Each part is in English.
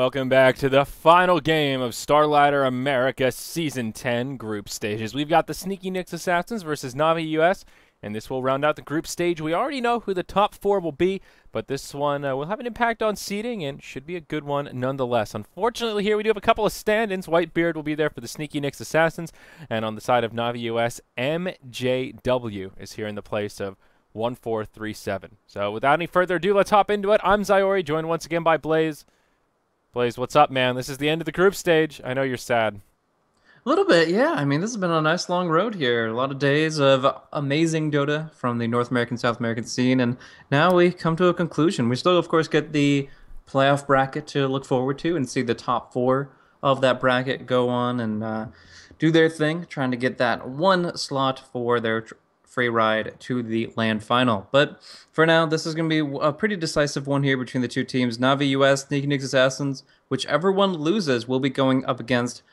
welcome back to the final game of Starladder America Season 10 group stages. We've got the Sneaky Nicks Assassins versus Navi US, and this will round out the group stage. We already know who the top four will be, but this one will have an impact on seeding and should be a good one nonetheless. Unfortunately, here we do have a couple of stand-ins. Whitebeard will be there for the Sneaky Nicks Assassins, and on the side of Navi US, MJW is here in the place of 1437. So without any further ado, let's hop into it. I'm Zyori, joined once again by Blaze. Blaze, what's up, man? This is the end of the group stage. I know you're sad. A little bit, yeah. I mean, this has been a nice long road here. A lot of days of amazing Dota from the North American, South American scene, and now we come to a conclusion. We still, of course, get the playoff bracket to look forward to and see the top four of that bracket go on and do their thing, trying to get that one slot for their free ride to the land final. But for now, this is going to be a pretty decisive one here between the two teams. Navi US, Sneaky Nicks Assassins. Whichever one loses will be going up against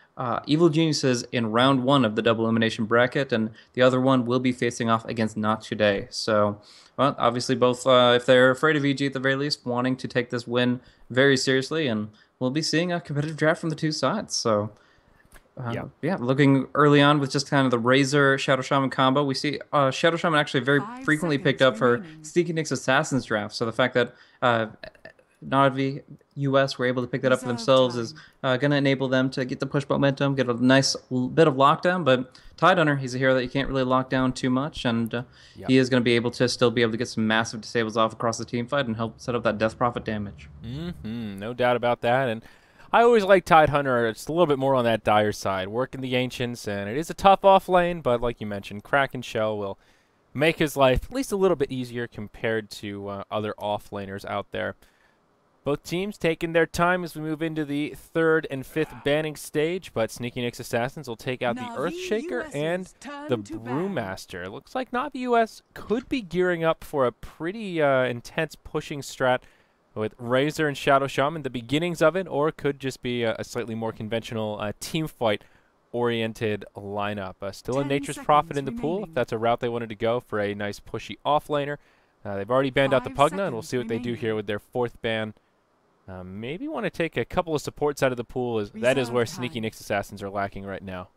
Evil Geniuses in round one of the double elimination bracket, and the other one will be facing off against Not Today. So, well, obviously both, if they're afraid of EG at the very least, wanting to take this win very seriously, and we'll be seeing a competitive draft from the two sides. So, yeah, looking early on with just kind of the Razor Shadow Shaman combo, we see Shadow Shaman actually very frequently picked up for Sneaky Nicks Assassins draft. So the fact that Navi US were able to pick that up for themselves is going to enable them to get the push momentum, get a nice bit of lockdown. But Tidehunter, he's a hero that you can't really lock down too much, and he is going to be able to still be able to get some massive disables off across the team fight and help set up that Death Prophet damage. No doubt about that. And I always like Tidehunter. It's a little bit more on that dire side, working the Ancients, and it is a tough off lane, but like you mentioned, Kraken Shell will make his life at least a little bit easier compared to other off laners out there. Both teams taking their time as we move into the third and fifth banning stage, but Sneaky Nicks Assassins will take out the Earthshaker and the Brewmaster. It looks like Navi US could be gearing up for a pretty intense pushing strat with Razor and Shadow Shaman, the beginnings of it, or it could just be a slightly more conventional team fight oriented lineup. Still a Nature's Prophet in the pool if that's a route they wanted to go for a nice pushy offlaner. They've already banned out the Pugna, and we'll see what they do here with their fourth ban. Maybe want to take a couple of supports out of the pool. That is where Sneaky Nicks Assassins are lacking right now.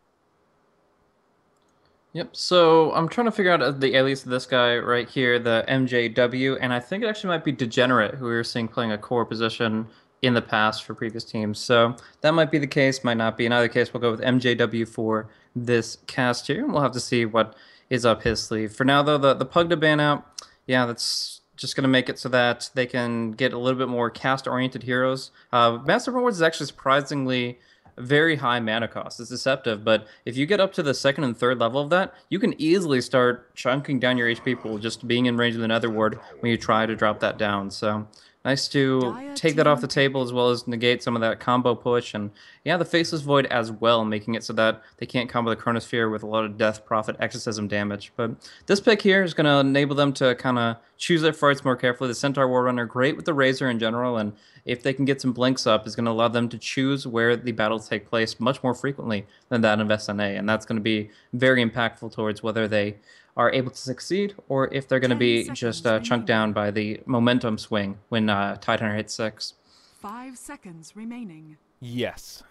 Yep, so I'm trying to figure out the alias of this guy right here, the MJW, and I think it actually might be Degenerate, who we were seeing playing a core position in the past for previous teams. So that might be the case, might not be. In either case, we'll go with MJW for this cast here, and we'll have to see what is up his sleeve. For now, though, the Pugna ban out, yeah, that's just going to make it so that they can get a little bit more cast-oriented heroes. Master Rewards is actually surprisingly very high mana cost. It's deceptive, but if you get up to the second and third level of that, you can easily start chunking down your HP pool just being in range of the Nether Ward when you try to drop that down. So nice to take that off the table as well as negate some of that combo push. And yeah, the Faceless Void as well, making it so that they can't combo the Chronosphere with a lot of Death Prophet exorcism damage. But this pick here is going to enable them to kind of choose their fights more carefully. The Centaur War Runner, great with the Razor in general, and if they can get some blinks up, is going to allow them to choose where the battles take place much more frequently than that of SNA. And that's going to be very impactful towards whether they are able to succeed or if they're going to be just chunked down by the momentum swing when Tidehunter hits 6. 5 seconds remaining. Yes.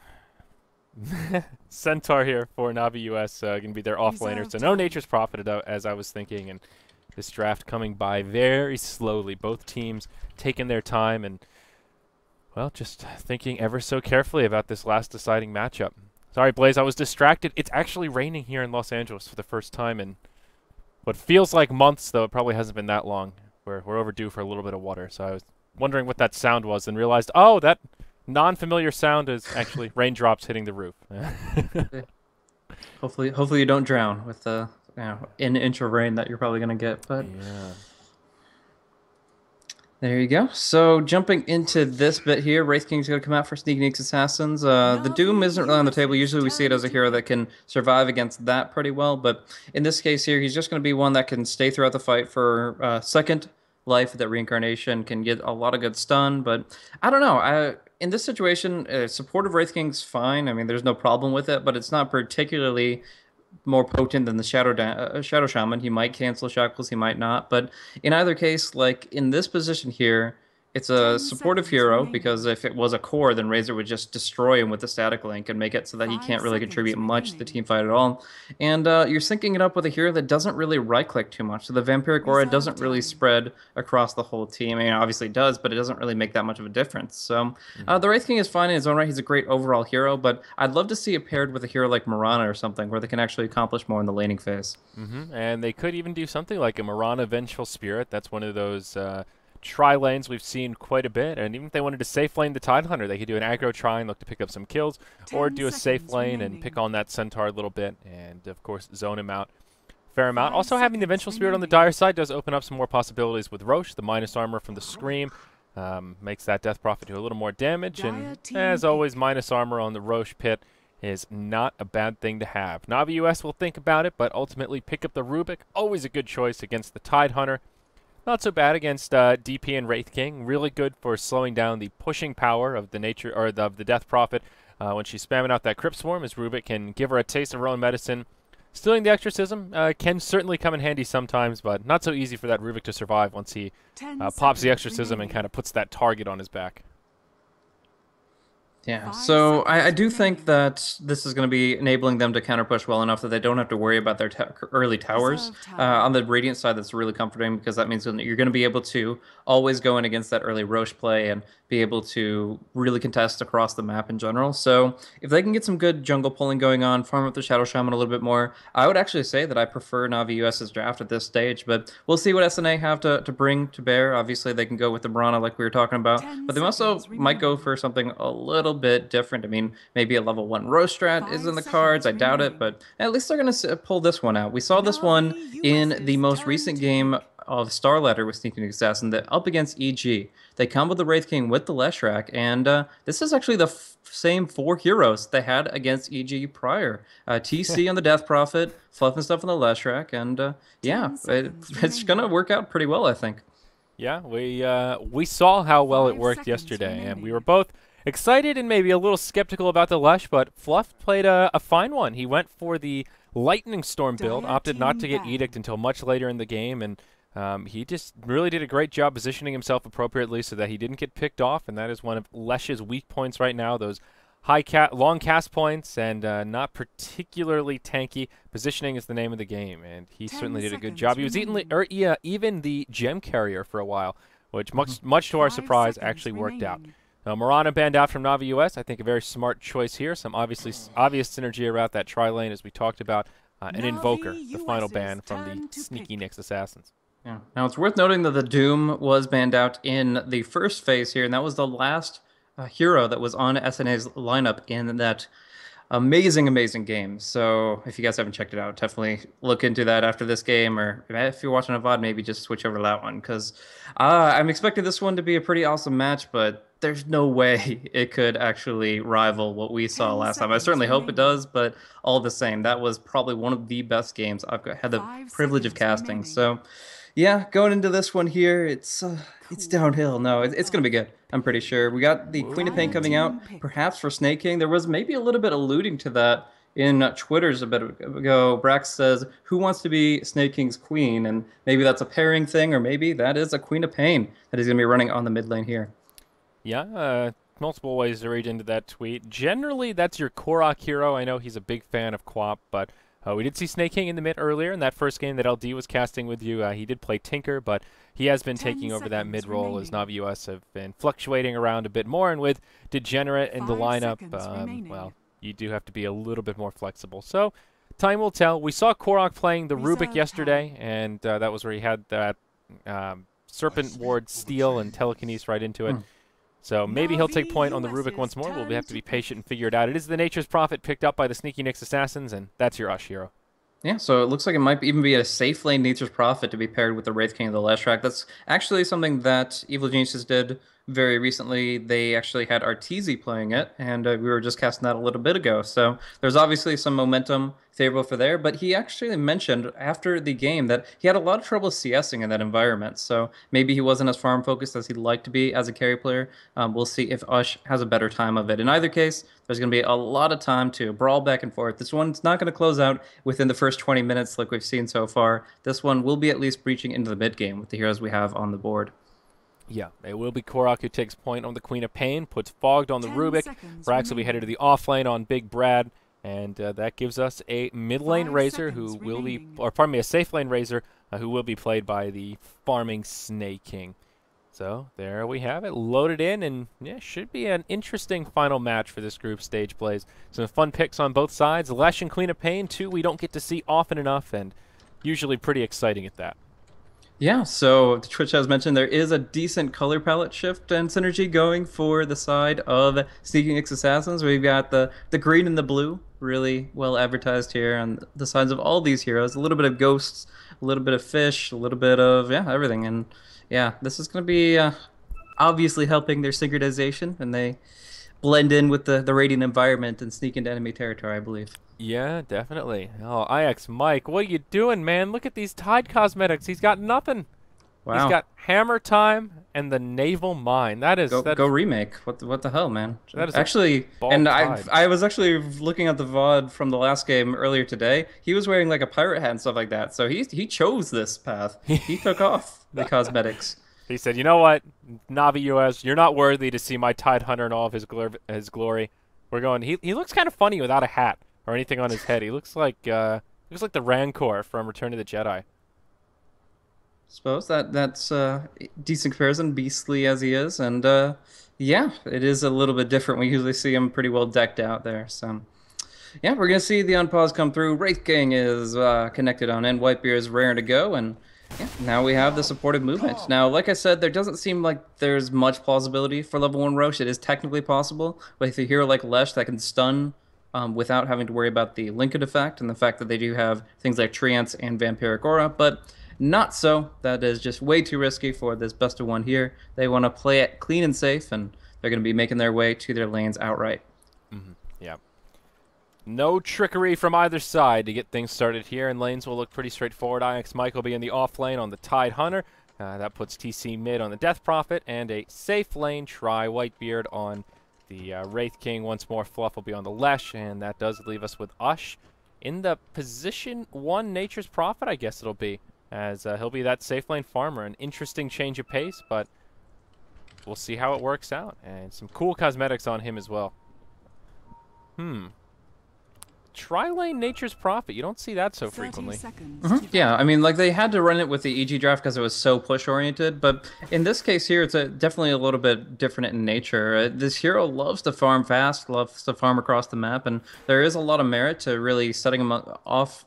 Centaur here for Navi US, going to be their offlaner. So no Nature's Prophet, as I was thinking, and this draft coming by very slowly. Both teams taking their time and, well, just thinking ever so carefully about this last deciding matchup. Sorry, Blaze, I was distracted. It's actually raining here in Los Angeles for the first time in what feels like months, though it probably hasn't been that long. We're overdue for a little bit of water, so I was wondering what that sound was and realized, oh, that non-familiar sound is actually raindrops hitting the roof. Hopefully you don't drown with the an inch of rain that you're probably going to get. But yeah. There you go. So jumping into this bit here, Wraith King's going to come out for Sneaky Nicks Assassins. The Doom isn't really on the table. Usually we see it as a hero that can survive against that pretty well, but in this case here, he's just going to be one that can stay throughout the fight for second life. That reincarnation can get a lot of good stun, but I don't know. In this situation, supportive Wraith King's fine. I mean, there's no problem with it, but it's not particularly more potent than the Shadow Shaman. He might cancel Shackles, he might not. But in either case, like in this position here, it's a 10 supportive seconds hero remaining. because if it was a core, then Razor would just destroy him with the static link and make it so that he 5 can't really seconds contribute much to the remaining. team fight at all. And you're syncing it up with a hero that doesn't really right-click too much. So the Vampiric Aura Reserve doesn't really time. spread across the whole team. I mean, obviously it does, but it doesn't really make that much of a difference. So Mhm. the Wraith King is fine in his own right. He's a great overall hero, but I'd love to see it paired with a hero like Mirana or something where they can actually accomplish more in the laning phase. And they could even do something like a Mirana Vengeful Spirit. That's one of those tri-lanes we've seen quite a bit. And even if they wanted to safe lane the Tidehunter, they could do an aggro try and look to pick up some kills, or 10 do a safe seconds lane and pick remaining. on that Centaur a little bit, and of course zone him out fair amount. 5 Also, having the seconds Vengeful Spirit on the remaining. dire side does open up some more possibilities with Roche. The minus armor from the Scream makes that Death Prophet do a little more damage, Dire and team as always, pick. minus armor on the Roche pit is not a bad thing to have. Navi US will think about it, but ultimately pick up the Rubik. Always a good choice against the Tidehunter. Not so bad against DP and Wraith King. Really good for slowing down the pushing power of the nature or of the Death Prophet when she's spamming out that Crypt Swarm, as Rubik can give her a taste of her own medicine. Stealing the Exorcism can certainly come in handy sometimes, but not so easy for that Rubik to survive once he 10 pops the seconds Exorcism and remaining. kind of puts that target on his back. Yeah, 5 so I seconds do think remaining. that this is going to be enabling them to counter push well enough that they don't have to worry about their early towers. Reserve time. On the Radiant side, that's really comforting because that means that you're going to be able to always go in against that early Roche play and be able to really contest across the map in general. So if they can get some good jungle pulling going on, farm up the Shadow Shaman a little bit more, I would actually say that I prefer Navi US's draft at this stage. But we'll see what SNA have to bring to bear. Obviously, they can go with the Brana like we were talking about, 10 but they also seconds might go remaining. for something a little bit different. I mean, maybe a level 1 roast strat is 5 in the cards. seconds I doubt it, remaining. but at least they're going to pull this one out. We saw this one Navi in the US's most turn recent to game pick. of Starladder with Sneaking Assassin that up against EG. They comboed the Wraith King with the Leshrac, and this is actually the same 4 heroes they had against EG prior. TC on the Death Prophet, Fluff and stuff on the Leshrac, and yeah, 10 seconds it's going to remaining. work out pretty well, I think. Yeah, we saw how well it 5 worked seconds yesterday, and we were remaining. both excited and maybe a little skeptical about the Lush, but Fluff played a fine one. He went for the Lightning Storm build, Dire opted not to team get Edict ban. until much later in the game, and he just really did a great job positioning himself appropriately so that he didn't get picked off, and that is one of Lesh's weak points right now, those long cast points and not particularly tanky. Positioning is the name of the game, and he 10 certainly did a good seconds job. He was remaining. yeah, even the gem carrier for a while, which Mhm. much to our 5 surprise seconds actually worked out. remaining. Morana banned out from Navi US. I think a very smart choice here. Some obvious synergy around that tri lane as we talked about. An Invoker, Navi the final US's ban from the turn to Sneaky pick. Nyx Assassins. Yeah. Now it's worth noting that the Doom was banned out in the first phase here, and that was the last hero that was on SNA's lineup in that amazing game. So if you guys haven't checked it out, definitely look into that after this game, or if you're watching a VOD, maybe just switch over to that one because I'm expecting this one to be a pretty awesome match, but there's no way it could actually rival what we saw 10 last time. I seconds certainly hope it remaining. does, but all the same, that was probably one of the best games had the 5 privilege of seconds casting. remaining. So yeah, going into this one here, it's downhill. No, it's gonna be Qualifier. good. I'm pretty sure. We got the Queen of Pain Dire coming out, team pick. perhaps for Snake King. There was maybe a little bit alluding to that in Twitter's a bit ago. Brax says, "Who wants to be Snake King's queen?" And maybe that's a pairing thing, or maybe that is a Queen of Pain that he's gonna be running on the mid lane here. Yeah, multiple ways to read into that tweet. Generally, that's your Korok hero. I know he's a big fan of Quap, but we did see Snake King in the mid earlier in that first game that LD was casting with you. He did play Tinker, but he has been 10 taking over that mid seconds role as remaining. Navi US have been fluctuating around a bit more. And with Degenerate in the 5 lineup, seconds remaining. well, you do have to be a little bit more flexible. So time will tell. We saw Korok playing the Rubik Reserve yesterday, time. and that was where he had that Serpent Ward steal and telekinesis right into it. Hmm. So maybe he'll take Navi point on the Rubik US's once more. We'll turn have to to be pick. patient and figure it out. It is the Nature's Prophet picked up by the Sneaky Nyx Assassins, and that's your Ush hero. Yeah, so it looks like it might even be a safe lane Nature's Prophet to be paired with the Wraith King of the Leshrac. That's actually something that Evil Geniuses did very recently. They actually had Arteezy playing it, and we were just casting that a little bit ago. So there's obviously some momentum favorable for there, but he actually mentioned after the game that he had a lot of trouble CSing in that environment. So maybe he wasn't as farm focused as he'd like to be as a carry player. We'll see if Ush has a better time of it. In either case, there's going to be a lot of time to brawl back and forth. This one's not going to close out within the first 20 minutes like we've seen so far. This one will be at least breaching into the mid game with the heroes we have on the board. Yeah, it will be Korok who takes point on the Queen of Pain, puts Fogged on the 10 Rubik. seconds Brax will be headed to the off lane on Big Brad, and that gives us a mid lane 5 Razor who seconds will be, remaining. or pardon me, a safe lane Razor who will be played by the farming Snake King. So there we have it, loaded in, and yeah, should be an interesting final match for this group stage plays. Some fun picks on both sides. Lesh and Queen of Pain, two we don't get to see often enough, and usually pretty exciting at that. Yeah, so Twitch has mentioned there is a decent color palette shift and synergy going for the side of Sneaking X Assassins. We've got the green and the blue, really well advertised here on the sides of all these heroes. A little bit of ghosts, a little bit of fish, a little bit of, yeah, everything. And yeah, this is going to be obviously helping their synchronization, and they blend in with the radiant environment and sneak into enemy territory, I believe. Yeah, definitely. Oh, IX Mike, what are you doing, man? Look at these Tide cosmetics. He's got nothing. Wow. He's got Hammer Time and the Naval Mine. That is Go remake. What the hell, man? That is actually, bald and Tide. I was actually looking at the VOD from the last game earlier today. He was wearing like a pirate hat and stuff like that. So he chose this path. He took off the cosmetics. He said, "You know what, Navi US, you're not worthy to see my Tide Hunter in all of his glory. We're going." He looks kind of funny without a hat or anything on his head. He looks like the Rancor from Return of the Jedi. Suppose that's a decent comparison, beastly as he is, and yeah, it is a little bit different. We usually see him pretty well decked out there. So yeah, we're gonna see the unpause come through. Wraith King is connected on in. Whitebeard is raring to go, and yeah, now we have the supportive movement. Now, like I said, there doesn't seem like there's much plausibility for level 1 Roche. It is technically possible, but if a hero like Lesh that can stun without having to worry about the Lincoln effect and the fact that they do have things like Treants and Vampiric Aura, but not so. That is just way too risky for this best of one here. They want to play it clean and safe, and they're going to be making their way to their lanes outright. Yeah. No trickery from either side to get things started here, and lanes will look pretty straightforward. IX Mike will be in the off lane on the Tide Hunter. That puts TC mid on the Death Prophet, and a safe lane try Whitebeard on the Wraith King. Once more, Fluff will be on the Lesh, and that does leave us with Ush in the position 1 Nature's Prophet, I guess it'll be, as he'll be that safe lane farmer. An interesting change of pace, but we'll see how it works out. And some cool cosmetics on him as well. Tri-lane Nature's Prophet. You don't see that so 30 frequently. seconds to Yeah, I mean, like they had to run it with the EG draft because it was so push-oriented, but in this case here, it's definitely a little bit different in nature. This hero loves to farm fast, loves to farm across the map, and there is a lot of merit to really setting him off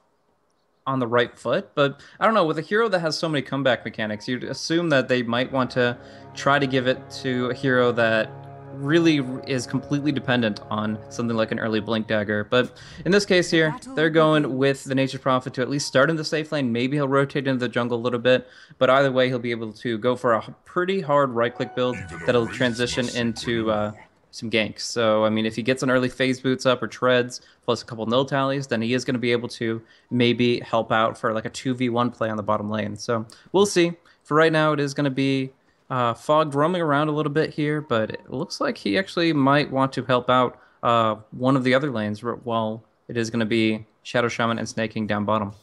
on the right foot. But I don't know, with a hero that has so many comeback mechanics, you'd assume that they might want to try to give it to a hero that really is completely dependent on something like an early Blink Dagger. But in this case here, they're going with the Nature's Prophet to at least start in the safe lane. Maybe he'll rotate into the jungle a little bit, but either way, he'll be able to go for a pretty hard right-click build that'll transition into some ganks. So, I mean, if he gets an early phase boots up or treads, plus a couple null tallies, then he is going to be able to maybe help out for like a 2v1 play on the bottom lane. So we'll see. For right now, it is going to be Fogged roaming around a little bit here, but it looks like he actually might want to help out one of the other lanes while it is going to be Shadow Shaman and Snake King down bottom.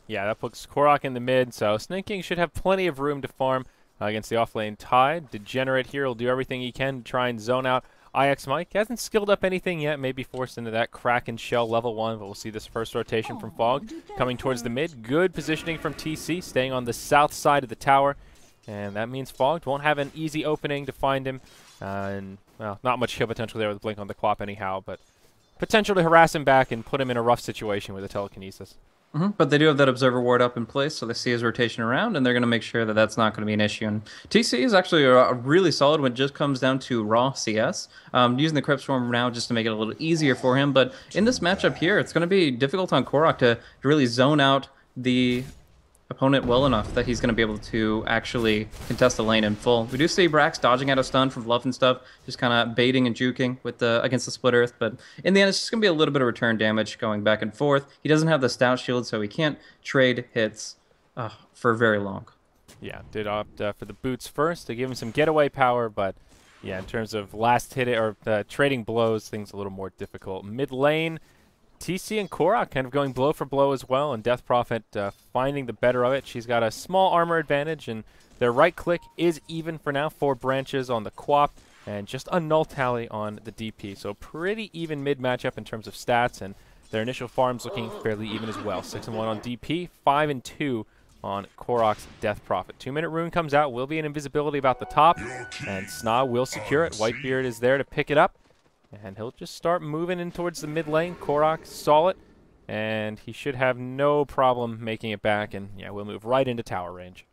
Yeah, that puts Korok in the mid, so Snake King should have plenty of room to farm against the off-lane Tide. Degenerate here will do everything he can to try and zone out IX Mike. He hasn't skilled up anything yet, maybe forced into that Kraken Shell level 1, but we'll see this first rotation from Fog coming towards the mid. Good positioning from TC, staying on the south side of the tower. And that means Fogged won't have an easy opening to find him. And, well, not much kill potential there with Blink on the Quap anyhow, but potential to harass him back and put him in a rough situation with a telekinesis. But they do have that Observer Ward up in place, so they see his rotation around, and they're going to make sure that that's not going to be an issue. And TC is actually a really solid when it just comes down to raw CS. Using the Crypt Swarm now just to make it a little easier for him, but in this matchup here, it's going to be difficult on Korok to really zone out the opponent well enough that he's going to be able to actually contest the lane in full. We do see Brax dodging out of stun from Fluff and stuff, just kind of baiting and juking with against the Split Earth, but in the end it's just going to be a little bit of return damage going back and forth. He doesn't have the Stout Shield, so he can't trade hits for very long. Yeah, did opt for the boots first to give him some getaway power, but yeah, in terms of last hit or trading blows, things a little more difficult. Mid lane, TC and Korok kind of going blow for blow as well, and Death Prophet finding the better of it. She's got a small armor advantage, and Their right click is even for now, 4 branches on the Quap, and just a null tally on the DP. So pretty even mid matchup in terms of stats, and their initial farm's looking fairly even as well. 6 and 1 on DP, 5 and 2 on Korok's Death Prophet. 2-minute rune comes out, will be an invisibility about the top, and SNA will secure it. Whitebeard is there to pick it up, and he'll just start moving in towards the mid lane. Korok saw it, and he should have no problem making it back, and yeah, we'll move right into tower range.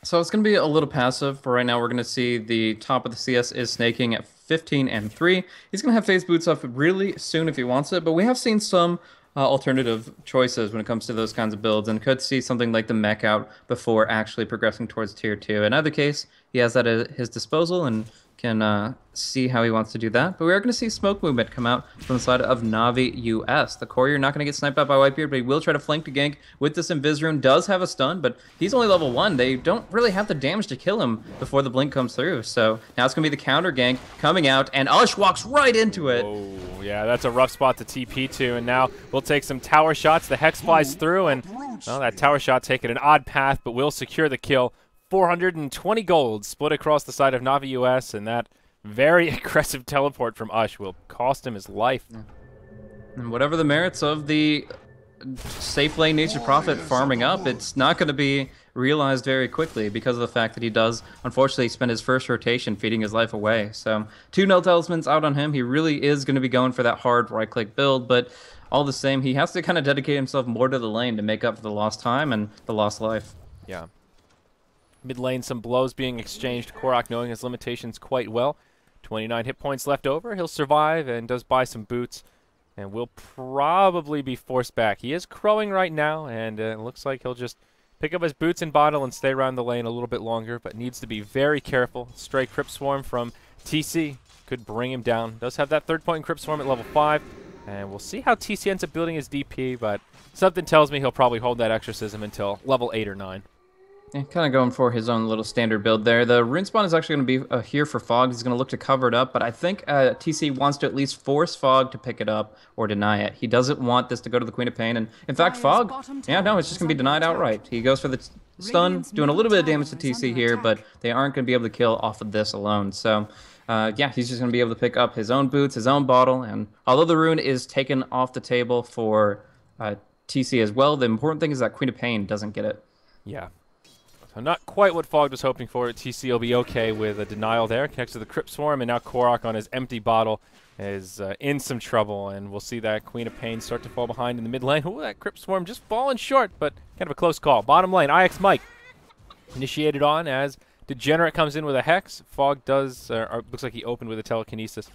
So it's going to be a little passive. For right now, we're going to see the top of the CS is snaking at 15 and 3. He's going to have phase boots up really soon if he wants it, but we have seen some alternative choices when it comes to those kinds of builds, and could see something like the mech out before actually progressing towards tier 2. In either case, he has that at his disposal and can see how he wants to do that. But we are going to see smoke movement come out from the side of Navi US. The courier not going to get sniped out by Whitebeard, but he will try to flank the gank with this Invis rune. Does have a stun, but he's only level 1. They don't really have the damage to kill him before the blink comes through. So now it's going to be the counter gank coming out, and Ush walks right into it. Oh, yeah, that's a rough spot to TP to, and now we'll take some tower shots. The Hex flies through, and well, that tower shot taking an odd path, but will secure the kill. 420 gold split across the side of Navi US, and that very aggressive teleport from Ush will cost him his life. And whatever the merits of the safe lane Nature's Prophet farming up, it's not going to be realized very quickly because of the fact that he does, unfortunately, spend his first rotation feeding his life away. So 2 null talismans out on him. He really is going to be going for that hard right-click build, but all the same, he has to kind of dedicate himself more to the lane to make up for the lost time and the lost life. Yeah. Mid lane, some blows being exchanged. Korok knowing his limitations quite well. 29 hit points left over. He'll survive and does buy some boots, and will probably be forced back. He is crowing right now, and it looks like he'll just pick up his boots and bottle and stay around the lane a little bit longer, but needs to be very careful. Stray Crypt Swarm from TC could bring him down. Does have that 3rd point in Crypt Swarm at level 5, and we'll see how TC ends up building his DP, but something tells me he'll probably hold that Exorcism until level 8 or 9. Yeah, kind of going for his own little standard build there. The rune spawn is actually going to be here for Fog. He's going to look to cover it up, but I think TC wants to at least force Fog to pick it up or deny it. He doesn't want this to go to the Queen of Pain, and in fact, Fog, yeah, no, it's just going to be denied outright. He goes for the stun, doing a little bit of damage to TC here, but they aren't going to be able to kill off of this alone. So, yeah, he's just going to be able to pick up his own boots, his own bottle, and although the rune is taken off the table for TC as well, the important thing is that Queen of Pain doesn't get it. Yeah. So not quite what Fog was hoping for. TC will be okay with a denial there. Connects to the Crypt Swarm, and now Korok on his empty bottle is in some trouble, and we'll see that Queen of Pain start to fall behind in the mid lane. Ooh, that Crypt Swarm just falling short, but kind of a close call. Bottom lane, IX Mike initiated on as Degenerate comes in with a Hex. Fog does, or looks like he opened with a Telekinesis,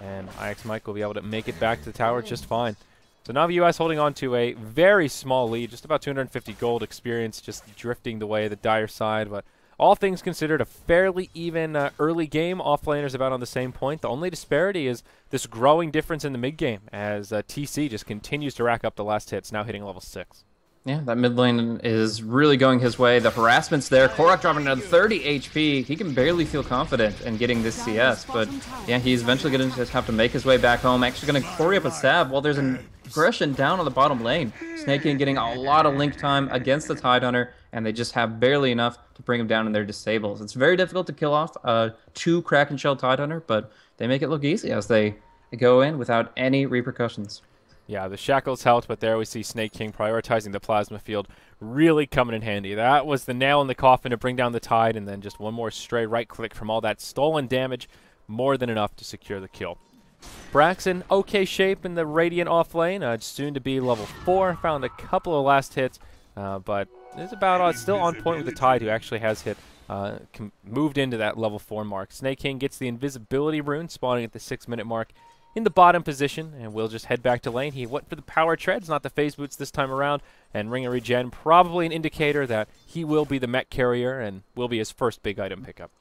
and IX Mike will be able to make it back to the tower just fine. So Navi US holding on to a very small lead, just about 250 gold experience, just drifting the way of the dire side. But all things considered, a fairly even early game. Offlaners about on the same point. The only disparity is this growing difference in the mid game as TC just continues to rack up the last hits, now hitting level 6. Yeah, that mid lane is really going his way. The harassment's there. Korok dropping down 30 HP. He can barely feel confident in getting this CS, but yeah, he's eventually going to just have to make his way back home. Actually going to quarry up a stab while there's an aggression down on the bottom lane. Snaking getting a lot of link time against the Tidehunter, and they just have barely enough to bring him down in their disables. It's very difficult to kill off 2 Kraken Shell Tidehunter, but they make it look easy as they go in without any repercussions. Yeah, the shackles helped, but there we see Snake King prioritizing the plasma field, really coming in handy. That was the nail in the coffin to bring down the Tide, and then just one more stray right click from all that stolen damage, more than enough to secure the kill. Braxton, okay shape in the Radiant off lane, soon to be level 4. Found a couple of last hits, but is about still on point with the Tide, who actually has hit, moved into that level 4 mark. Snake King gets the invisibility rune, spawning at the 6-minute mark in the bottom position, and we'll just head back to lane. He went for the power treads, not the phase boots this time around, and Ring of Regen, probably an indicator that he will be the mech carrier and will be his first big item pickup.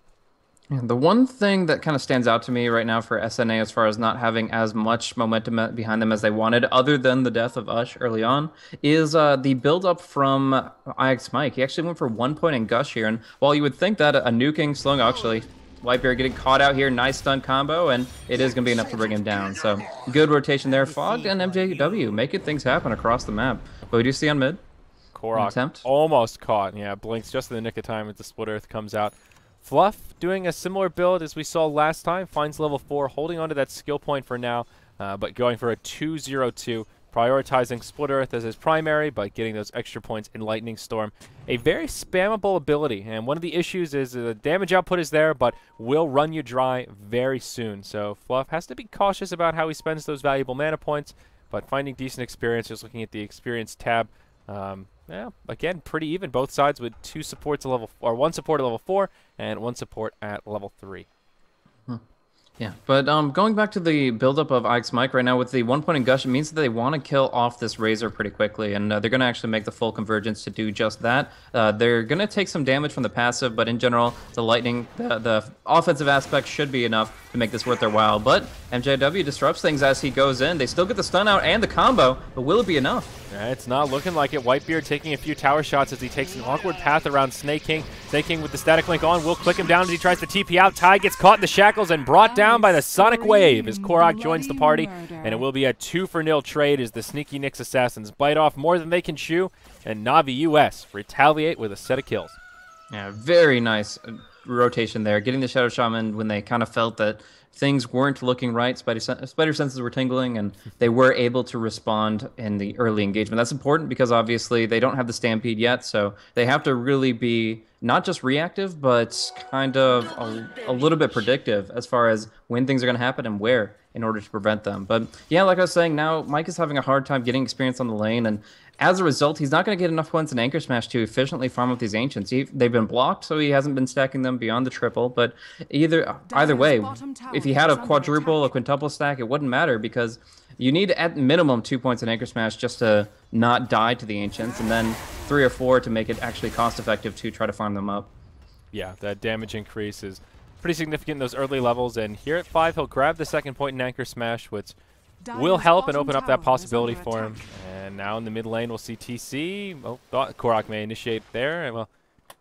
And the one thing that kind of stands out to me right now for SNA as far as not having as much momentum behind them as they wanted, other than the death of Ush early on, is the build-up from IX Mike. He actually went for 1 point in Gush here, and while you would think that a nuking slung, actually, Whitebeard getting caught out here, nice stun combo, and it is going to be enough to bring him down. So good rotation there. Fog and MJW making things happen across the map. But we do see on mid. Korok attempt. almost caught. Yeah, blinks just in the nick of time as the Split Earth comes out. Fluff doing a similar build as we saw last time. Finds level 4, holding onto that skill point for now, but going for a 2-0-2. Prioritizing Split Earth as his primary, but getting those extra points in Lightning Storm. A very spammable ability, and one of the issues is the damage output is there, but will run you dry very soon. So Fluff has to be cautious about how he spends those valuable mana points, but finding decent experience, just looking at the experience tab. Yeah, again, pretty even. Both sides with 2 supports at level, or 1 support at level 4, and 1 support at level 3. Yeah, but going back to the buildup of Ike's Mike right now with the 1 point in Gush, it means that they want to kill off this Razor pretty quickly, and they're going to actually make the full convergence to do just that. They're going to take some damage from the passive, but in general, the Lightning, the offensive aspect should be enough to make this worth their while. But MJW disrupts things as he goes in. They still get the stun out and the combo, but will it be enough? Yeah, it's not looking like it. Whitebeard taking a few tower shots as he takes an awkward path around Snake King. Snake King with the static link on will click him down as he tries to TP out. Ty gets caught in the shackles and brought down by the Sonic Wave as Korok joins the party. And it will be a 2-for-0 trade as the Sneaky Nyx Assassins bite off more than they can chew, and Navi US retaliate with a set of kills. Yeah, very nice rotation there. Getting the Shadow Shaman when they kind of felt that things weren't looking right. Spider senses were tingling, and they were able to respond in the early engagement. That's important because obviously they don't have the Stampede yet, so they have to really be not just reactive, but kind of a little bit predictive as far as when things are going to happen and where in order to prevent them. But yeah, like I was saying, now Mike is having a hard time getting experience on the lane, and as a result, he's not going to get enough points in Anchor Smash to efficiently farm up these Ancients. They've been blocked, so he hasn't been stacking them beyond the triple. But either way, if he had a quadruple, a quintuple stack, it wouldn't matter because you need at minimum 2 points in Anchor Smash just to not die to the Ancients, and then 3 or 4 to make it actually cost-effective to try to farm them up. Yeah, that damage increase is pretty significant in those early levels, and here at 5, he'll grab the second point in Anchor Smash, which will help and open up that possibility for him. And now in the mid lane, we'll see TC. Oh, thought Korok may initiate there. And well,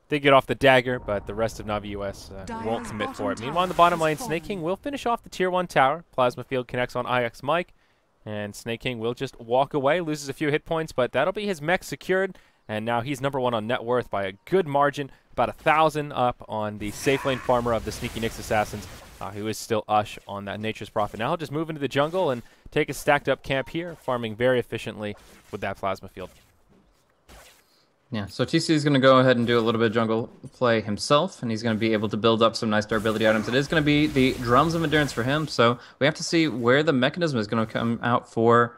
they get off the dagger, but the rest of Navi US won't commit for it. Meanwhile, in the bottom lane, Snake King will finish off the Tier 1 tower. Plasma Field connects on IX Mike, and Snake King will just walk away, loses a few hit points, but that'll be his mech secured. And now he's #1 on net worth by a good margin, about 1,000 up on the safe lane farmer of the Sneaky Nyx Assassins, who is still Ush on that Nature's Prophet. Now he'll just move into the jungle and take a stacked up camp here, farming very efficiently with that Plasma Field. Yeah, so TC is going to go ahead and do a little bit of jungle play himself, and he's going to be able to build up some nice durability items. It is going to be the Drums of Endurance for him, so we have to see where the mechanism is going to come out for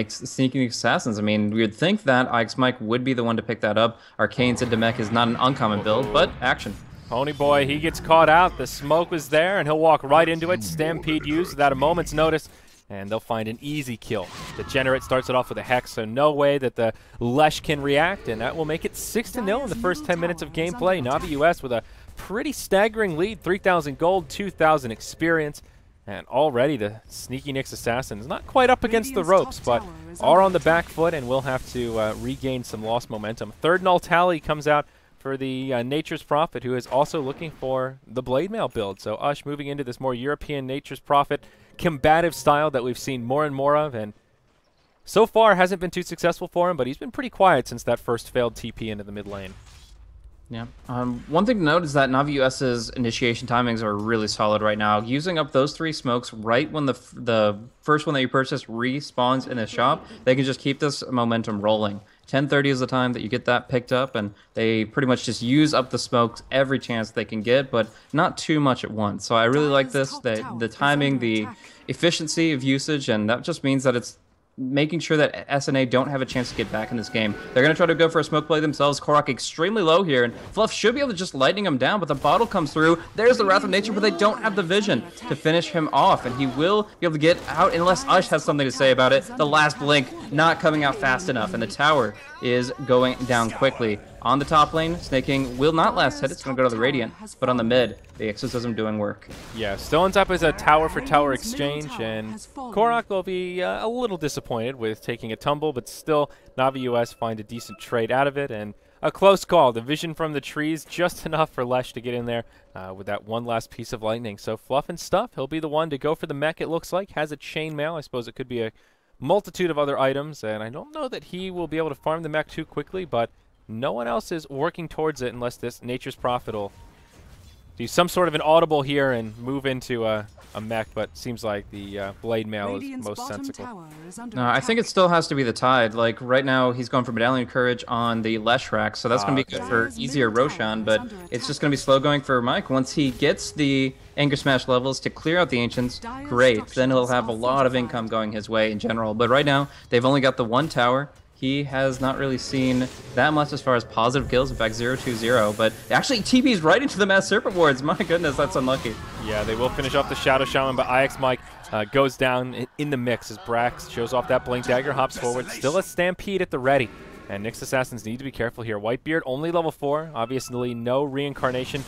Sneaky Assassins. I mean, we would think that Ike's Mike would be the one to pick that up. Arcane's into mech is not an uncommon build, but action. Pony Boy, he gets caught out. The smoke was there, and he'll walk right into it. Stampede used without a moment's notice, and they'll find an easy kill. Degenerate starts it off with a Hex, so no way that the Lesh can react, and that will make it 6-0 in the first 10 minutes of gameplay. Navi US with a pretty staggering lead, 3,000 gold, 2,000 experience, and already the Sneaky Nyx Assassins, not quite up against the ropes, but are on the back foot and will have to regain some lost momentum. Third null tally comes out for the Nature's Prophet, who is also looking for the Blade Mail build. So Ush moving into this more European Nature's Prophet combative style that we've seen more and more of, and so far hasn't been too successful for him, but he's been pretty quiet since that first failed TP into the mid lane. Yeah. One thing to note is that Navi US's initiation timings are really solid right now. Using up those 3 smokes right when the first one that you purchase respawns in a shop, they can just keep this momentum rolling. 10:30 is the time that you get that picked up, and they pretty much just use up the smokes every chance they can get, but not too much at once. So I really like this, the timing, the efficiency of usage, and that just means that it's making sure that SNA don't have a chance to get back in this game. They're going to try to go for a smoke play themselves. Korok extremely low here, and Fluff should be able to just lightning him down, but the bottle comes through. There's the Wrath of Nature, but they don't have the vision to finish him off, and he will be able to get out unless Ush has something to say about it. The last blink not coming out fast enough, and the tower is going down quickly. On the top lane, Snake King will not last hit. It's going to go to the Radiant, but on the mid, the Exorcism doing work. Yeah, still ends up as a tower for tower exchange, and Korok will be a little disappointed with taking a tumble, but still Navi US find a decent trade out of it, and a close call. The vision from the trees, just enough for Lesh to get in there with that one last piece of lightning. So Fluff and Stuff, he'll be the one to go for the mech, it looks like. Has a chainmail. I suppose it could be a multitude of other items, and I don't know that he will be able to farm the mech too quickly, but no one else is working towards it unless this Nature's Prophet will do some sort of an audible here and move into a mech, but seems like the Blade Mail is most sensible. No, I think it still has to be the Tide. Like, right now, he's going for Medallion Courage on the Leshrac, so that's going to be good for easier Roshan, but it's just going to be slow going for Mike. Once he gets the Anger Smash levels to clear out the Ancients, great. Then he'll have a lot of income going his way in general. But right now, they've only got the one tower. He has not really seen that much as far as positive kills. In fact, 0-2-0. But actually, TP's right into the Mass Serpent Wards. My goodness, that's unlucky. Yeah, they will finish off the Shadow Shaman, but IX Mike goes down in the mix as Brax shows off that Blink Dagger, hops forward. Still a Stampede at the ready. And Nyx Assassins need to be careful here. Whitebeard only level 4. Obviously, no reincarnation.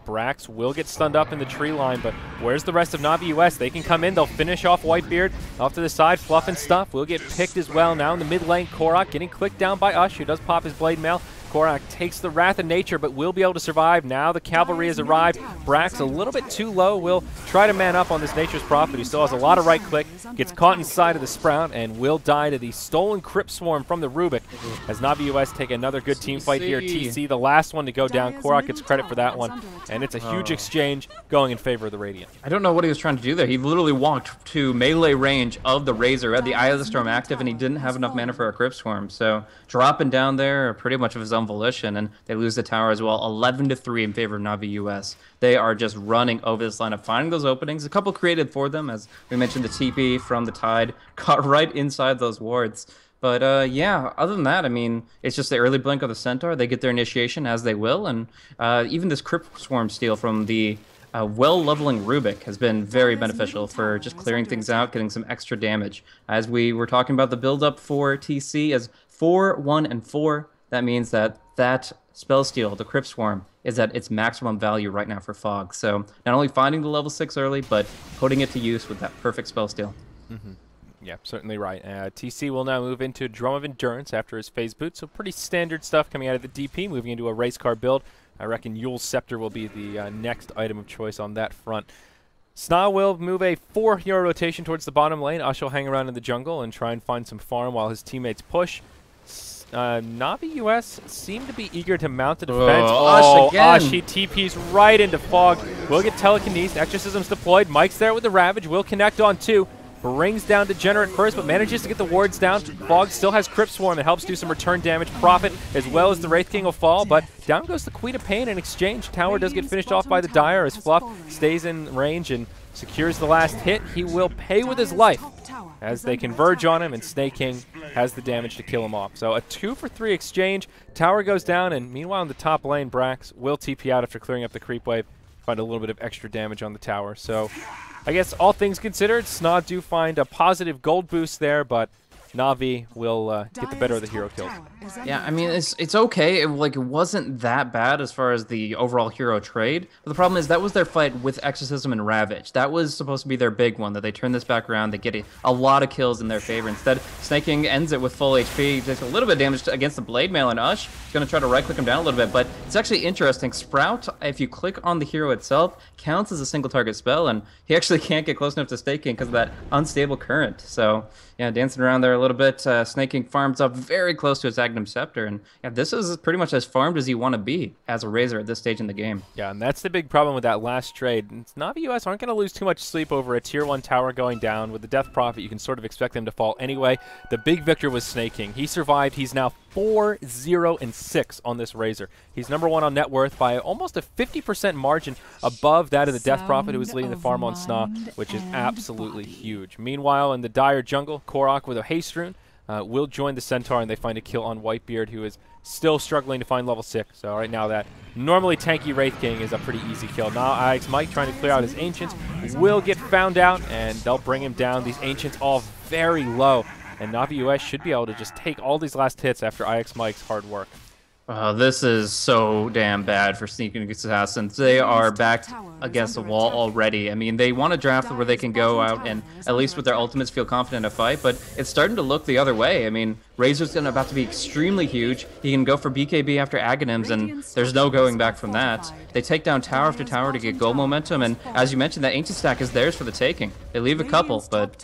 Brax will get stunned up in the tree line, but where's the rest of Navi US? They can come in. They'll finish off Whitebeard. Off to the side, Fluff and Stuff will get picked as well. Now in the mid lane, Korok getting clicked down by Ush, who does pop his Blade Mail. Korok takes the Wrath of Nature, but will be able to survive. Now the Cavalry has arrived. Brax a little bit too low. Will try to man up on this Nature's Prophet, who still has a lot of right click. Gets caught inside of the Sprout and will die to the stolen Crypt Swarm from the Rubik. As Navi US take another good team fight here. TC, the last one to go down. Korok gets credit for that one. And it's a huge exchange going in favor of the Radiant. I don't know what he was trying to do there. He literally walked to melee range of the Razor, had the Eye of the Storm active, and he didn't have enough mana for a Crypt Swarm. So dropping down there pretty much of his own volition, and they lose the tower as well. 11-3 in favor of Navi US. They are just running over this lineup, finding those openings. A couple created for them, as we mentioned, the TP from the Tide caught right inside those wards. But yeah, other than that, I mean, it's just the early blink of the Centaur. They get their initiation as they will, and even this Crypt Swarm steal from the well-leveling Rubik has been very beneficial for just clearing things out, getting some extra damage. As we were talking about the build-up for TC as 4, 1, and 4, that means that spell steal, the Crypt Swarm, is at its maximum value right now for Fog. So not only finding the level 6 early, but putting it to use with that perfect spell steal. Yeah, certainly right. TC will now move into Drum of Endurance after his phase boot, so pretty standard stuff coming out of the DP, moving into a race car build. I reckon Yule's Scepter will be the next item of choice on that front. SNA will move a 4-hero rotation towards the bottom lane. Ush will hang around in the jungle and try and find some farm while his teammates push. Navi US seem to be eager to mount the defense. Ush again. Ush, he TP's right into Fog. Will get telekinesed. Exorcism's deployed. Mike's there with the Ravage. Will connect on 2. Brings down Degenerate first, but manages to get the wards down. Fog still has Crypt Swarm that helps do some return damage. Prophet, as well as the Wraith King, will fall, but down goes the Queen of Pain in exchange. Tower does get finished off by the Dire as Fluff stays in range and secures the last hit. He will pay with his life as they converge on him, and Snake King has the damage to kill him off. So a 2-for-3 exchange. Tower goes down, and meanwhile in the top lane, Brax will TP out after clearing up the creep wave. Find a little bit of extra damage on the tower. So I guess all things considered, SNA do find a positive gold boost there, but Navi will get the better of the hero kills. Yeah, I mean, it's okay. It wasn't that bad as far as the overall hero trade. But the problem is that was their fight with Exorcism and Ravage. That was supposed to be their big one, that they turn this back around. They get a lot of kills in their favor. Instead, Snake King ends it with full HP. Takes a little bit of damage against the Blade Mail, and Ush is going to try to right-click him down a little bit. But it's actually interesting. Sprout, if you click on the hero itself, counts as a single target spell, and he actually can't get close enough to Snake King because of that unstable current. So yeah, dancing around there a little bit. Snake King farms up very close to his Agnum Scepter, and yeah, this is pretty much as farmed as you want to be as a Razor at this stage in the game. Yeah, and that's the big problem with that last trade. Navi US aren't going to lose too much sleep over a Tier 1 tower going down. With the Death Prophet, you can sort of expect them to fall anyway. The big victor was Snake King. He survived. He's now 4-0-6 on this Razor. He's #1 on net worth by almost a 50% margin above that of the Death Prophet, who was leading the farm on SNA, which is absolutely huge. Meanwhile, in the Dire jungle, Korok with a Haste Rune will join the Centaur, and they find a kill on Whitebeard, who is still struggling to find level 6. So right now that normally tanky Wraith King is a pretty easy kill. Now IX Mike trying to clear out his Ancients will get found out, and they'll bring him down. These Ancients all very low, and Navi US should be able to just take all these last hits after IX Mike's hard work. Oh, this is so damn bad for Sneaking Assassins. They are backed against the wall already. I mean, they want a draft where they can go out and, at least with their ultimates, feel confident in a fight, but it's starting to look the other way. I mean, Razor's about to be extremely huge. He can go for BKB after Aghanims, and there's no going back from that. They take down tower after tower to get goal momentum, and as you mentioned, that Ancient Stack is theirs for the taking. They leave a couple, but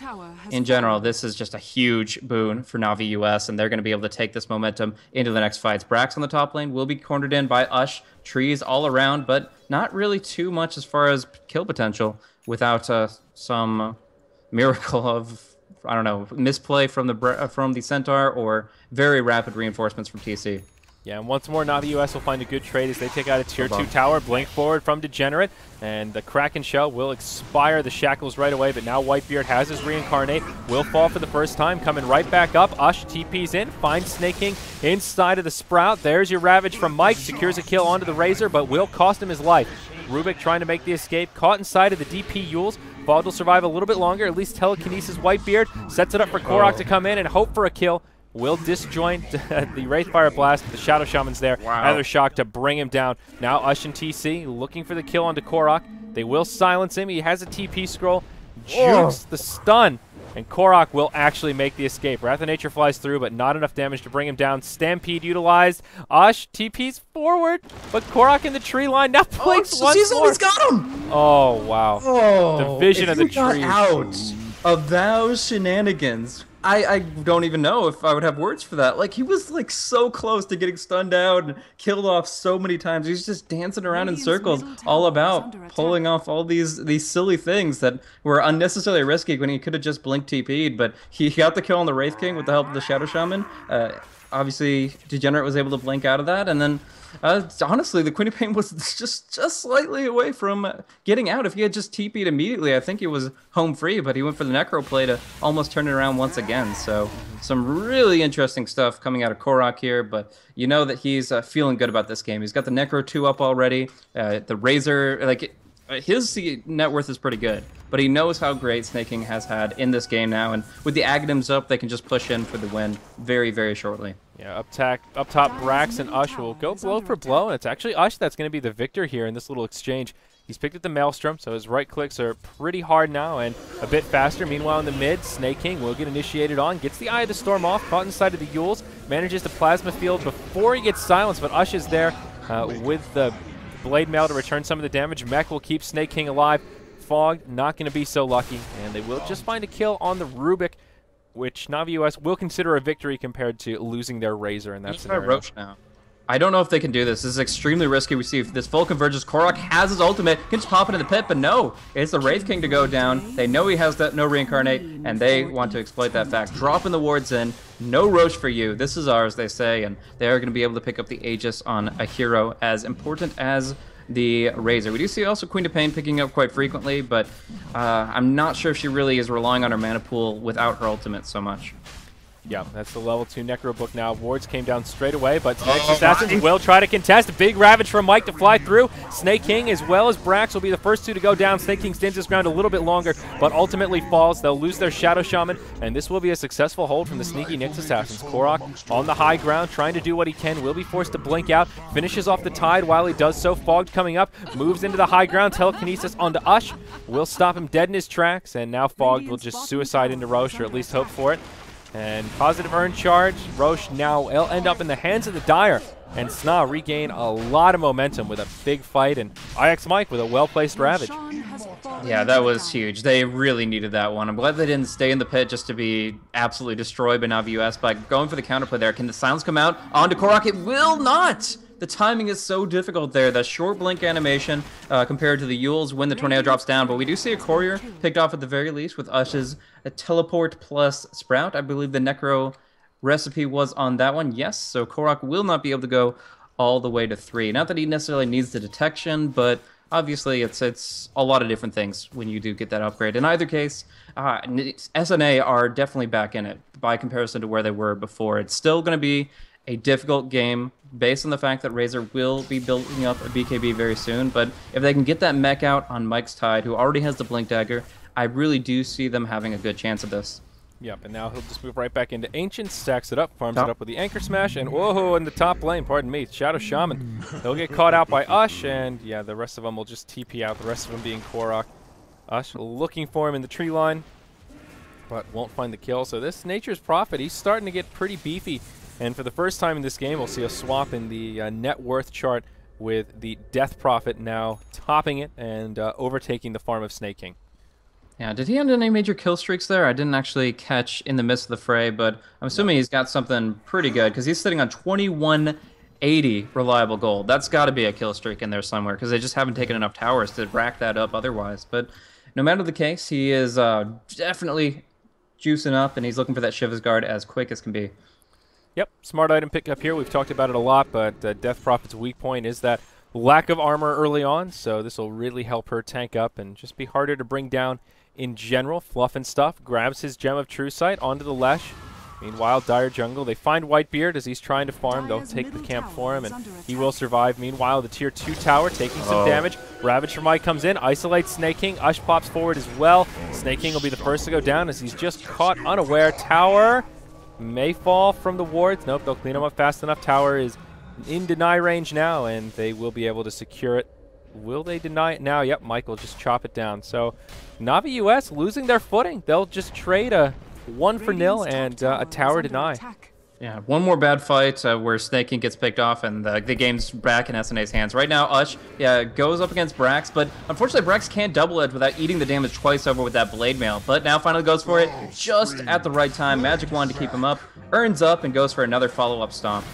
in general, this is just a huge boon for Na'Vi US, and they're going to be able to take this momentum into the next fights. Brax on the top lane will be cornered in by Ush, trees all around, but not really too much as far as kill potential without some miracle of, I don't know, misplay from the Centaur or very rapid reinforcements from TC. Yeah, and once more, Na'Vi US will find a good trade as they take out a Tier 2 tower. Blink forward from Degenerate, and the Kraken Shell will expire the shackles right away, but now Whitebeard has his Reincarnate, will fall for the first time, coming right back up. Ush TP's in, finds Snake King inside of the Sprout. There's your Ravage from Mike, secures a kill onto the Razor, but will cost him his life. Rubik trying to make the escape, caught inside of the DP Yules. Fogg will survive a little bit longer, at least telekinesis Whitebeard, sets it up for Korok to come in and hope for a kill. Will disjoint the Wraithfire Blast. The Shadow Shaman's there. Another shock to bring him down. Now Ush and TC looking for the kill onto Korok. They will silence him. He has a TP scroll. Jukes the stun. And Korok will actually make the escape. Wrath of Nature flies through, but not enough damage to bring him down. Stampede utilized. Ush TP's forward, but Korok in the tree line. Now blinks once more. He's got him! Oh, wow. Oh, the vision of the got tree. out of those shenanigans, I don't even know if I would have words for that. Like, he was like so close to getting stunned out and killed off so many times. He's just dancing around in circles, all about pulling off all these silly things that were unnecessarily risky when he could have just blinked TP'd. But he got the kill on the Wraith King with the help of the Shadow Shaman. Obviously, Degenerate was able to blink out of that, and then honestly, the Queen of Pain was just slightly away from getting out. If he had just TP'd immediately, I think he was home free, but he went for the Necro play to almost turn it around once again. So some really interesting stuff coming out of Korok here, but you know that he's feeling good about this game. He's got the Necro 2 up already. The Razor, like, his net worth is pretty good, but he knows how great Snake King has had in this game now, and with the Aghanims up, they can just push in for the win very, very shortly. Yeah, up top, Brax and Ush will go blow for blow, and it's actually Ush that's going to be the victor here in this little exchange. He's picked up the Maelstrom, so his right clicks are pretty hard now and a bit faster. Meanwhile, in the mid, Snake King will get initiated on, gets the Eye of the Storm off, caught inside of the Yules, manages the Plasma Field before he gets silenced, but Ush is there with the Blade Mail to return some of the damage. Mech will keep Snake King alive. Fog not going to be so lucky, and they will just find a kill on the Rubik, which Na'Vi US will consider a victory compared to losing their Razor in that scenario. Roche now. I don't know if they can do this. This is extremely risky. We see if this full convergence. Korok has his ultimate. Can just pop into the pit, but no. It's the Wraith King to go down. They know he has that no reincarnate, and they want to exploit that fact. Dropping the wards in. No Roche for you. This is ours, they say, and they are going to be able to pick up the Aegis on a hero as important as the Razor. We do see also Queen of Pain picking up quite frequently, but I'm not sure if she really is relying on her mana pool without her ultimate so much. Yeah, that's the level 2 Necro book now. Wards came down straight away, but next Assassins will try to contest. A big Ravage from Mike to fly through. Snake King as well as Brax will be the first two to go down. Snake King stands his ground a little bit longer, but ultimately falls. They'll lose their Shadow Shaman, and this will be a successful hold from the sneaky Nyx Assassins. Korok on the high ground, trying to do what he can, will be forced to blink out. Finishes off the Tide while he does so. Fogged coming up, moves into the high ground. Telekinesis onto Ush. Will stop him dead in his tracks, and now Fogged will just suicide into Roche, or at least hope for it. And positive earn charge. Roche now will end up in the hands of the Dire, and SNA regain a lot of momentum with a big fight, and IX Mike with a well-placed Ravage. Yeah, that was huge. They really needed that one. I'm glad they didn't stay in the pit just to be absolutely destroyed by Na'Vi US by going for the counterplay there. Can the silence come out onto Korok? It will not! The timing is so difficult there. That short blink animation compared to the Yules when the tornado drops down. But we do see a courier picked off at the very least with Ush's teleport plus Sprout. I believe the Necro recipe was on that one. Yes, so Korok will not be able to go all the way to 3. Not that he necessarily needs the detection, but obviously it's a lot of different things when you do get that upgrade. In either case, SNA are definitely back in it by comparison to where they were before. It's still going to be a difficult game based on the fact that Razor will be building up a BKB very soon, but if they can get that mech out on Mike's Tide, who already has the Blink Dagger, I really do see them having a good chance of this. Yep, and now he'll just move right back into Ancient, stacks it up, farms it up with the Anchor Smash, and whoa, in the top lane, pardon me, Shadow Shaman. He'll get caught out by Ush, and yeah, the rest of them will just TP out, the rest of them being Korok. Ush looking for him in the tree line, but won't find the kill. So this Nature's Prophet, he's starting to get pretty beefy, and for the first time in this game, we'll see a swap in the net worth chart with the Death Prophet now topping it and overtaking the farm of Snake King. Yeah, did he end any major kill streaks there? I didn't actually catch in the midst of the fray, but I'm assuming he's got something pretty good because he's sitting on 2180 reliable gold. That's got to be a kill streak in there somewhere because they just haven't taken enough towers to rack that up otherwise. But no matter the case, he is definitely juicing up, and he's looking for that Shiva's Guard as quick as can be. Yep, smart item pickup here. We've talked about it a lot, but Death Prophet's weak point is that lack of armor early on, so this will really help her tank up and just be harder to bring down in general. Fluff and Stuff grabs his Gem of True Sight onto the Lesh. Meanwhile, Dire jungle, they find Whitebeard as he's trying to farm. They'll take the camp for him, and he will survive. Meanwhile, the tier 2 tower taking some damage. Ravage from Mike comes in, isolates Snake King. Ush pops forward as well. Snake King will be the first to go down as he's just caught unaware. Tower may fall from the wards. Nope, they'll clean him up fast enough. Tower is in deny range now, and they will be able to secure it. Will they deny it now? Yep, Mike will just chop it down. So Navi US losing their footing. They'll just trade a 1-for-0 and a tower deny. Yeah, one more bad fight where Snake King gets picked off and the game's back in SNA's hands. Right now, Ush, yeah, goes up against Brax, but unfortunately Brax can't double edge without eating the damage twice over with that Blade Mail. But now finally goes for it just at the right time. Magic Wand to keep him up, earns up, and goes for another follow-up stomp.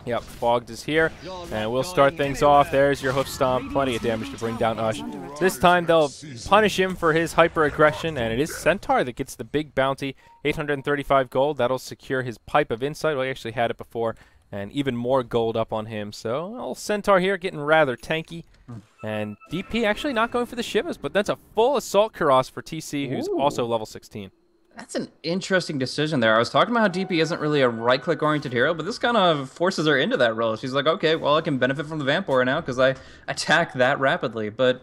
Yep, Fogged is here, and we'll start things off. There's your Hoof Stomp, plenty of damage to bring down Ush. This time they'll punish him for his hyper-aggression, and it is Centaur that gets the big bounty, 835 gold. That'll secure his Pipe of Insight. Well, he actually had it before, and even more gold up on him. So, old Centaur here getting rather tanky, and DP actually not going for the Shivas, but that's a full Assault Kuros for TC, who's also level 16. That's an interesting decision there. I was talking about how DP isn't really a right-click oriented hero, but this kind of forces her into that role. She's like, okay, well, I can benefit from the Vampire now because I attack that rapidly. But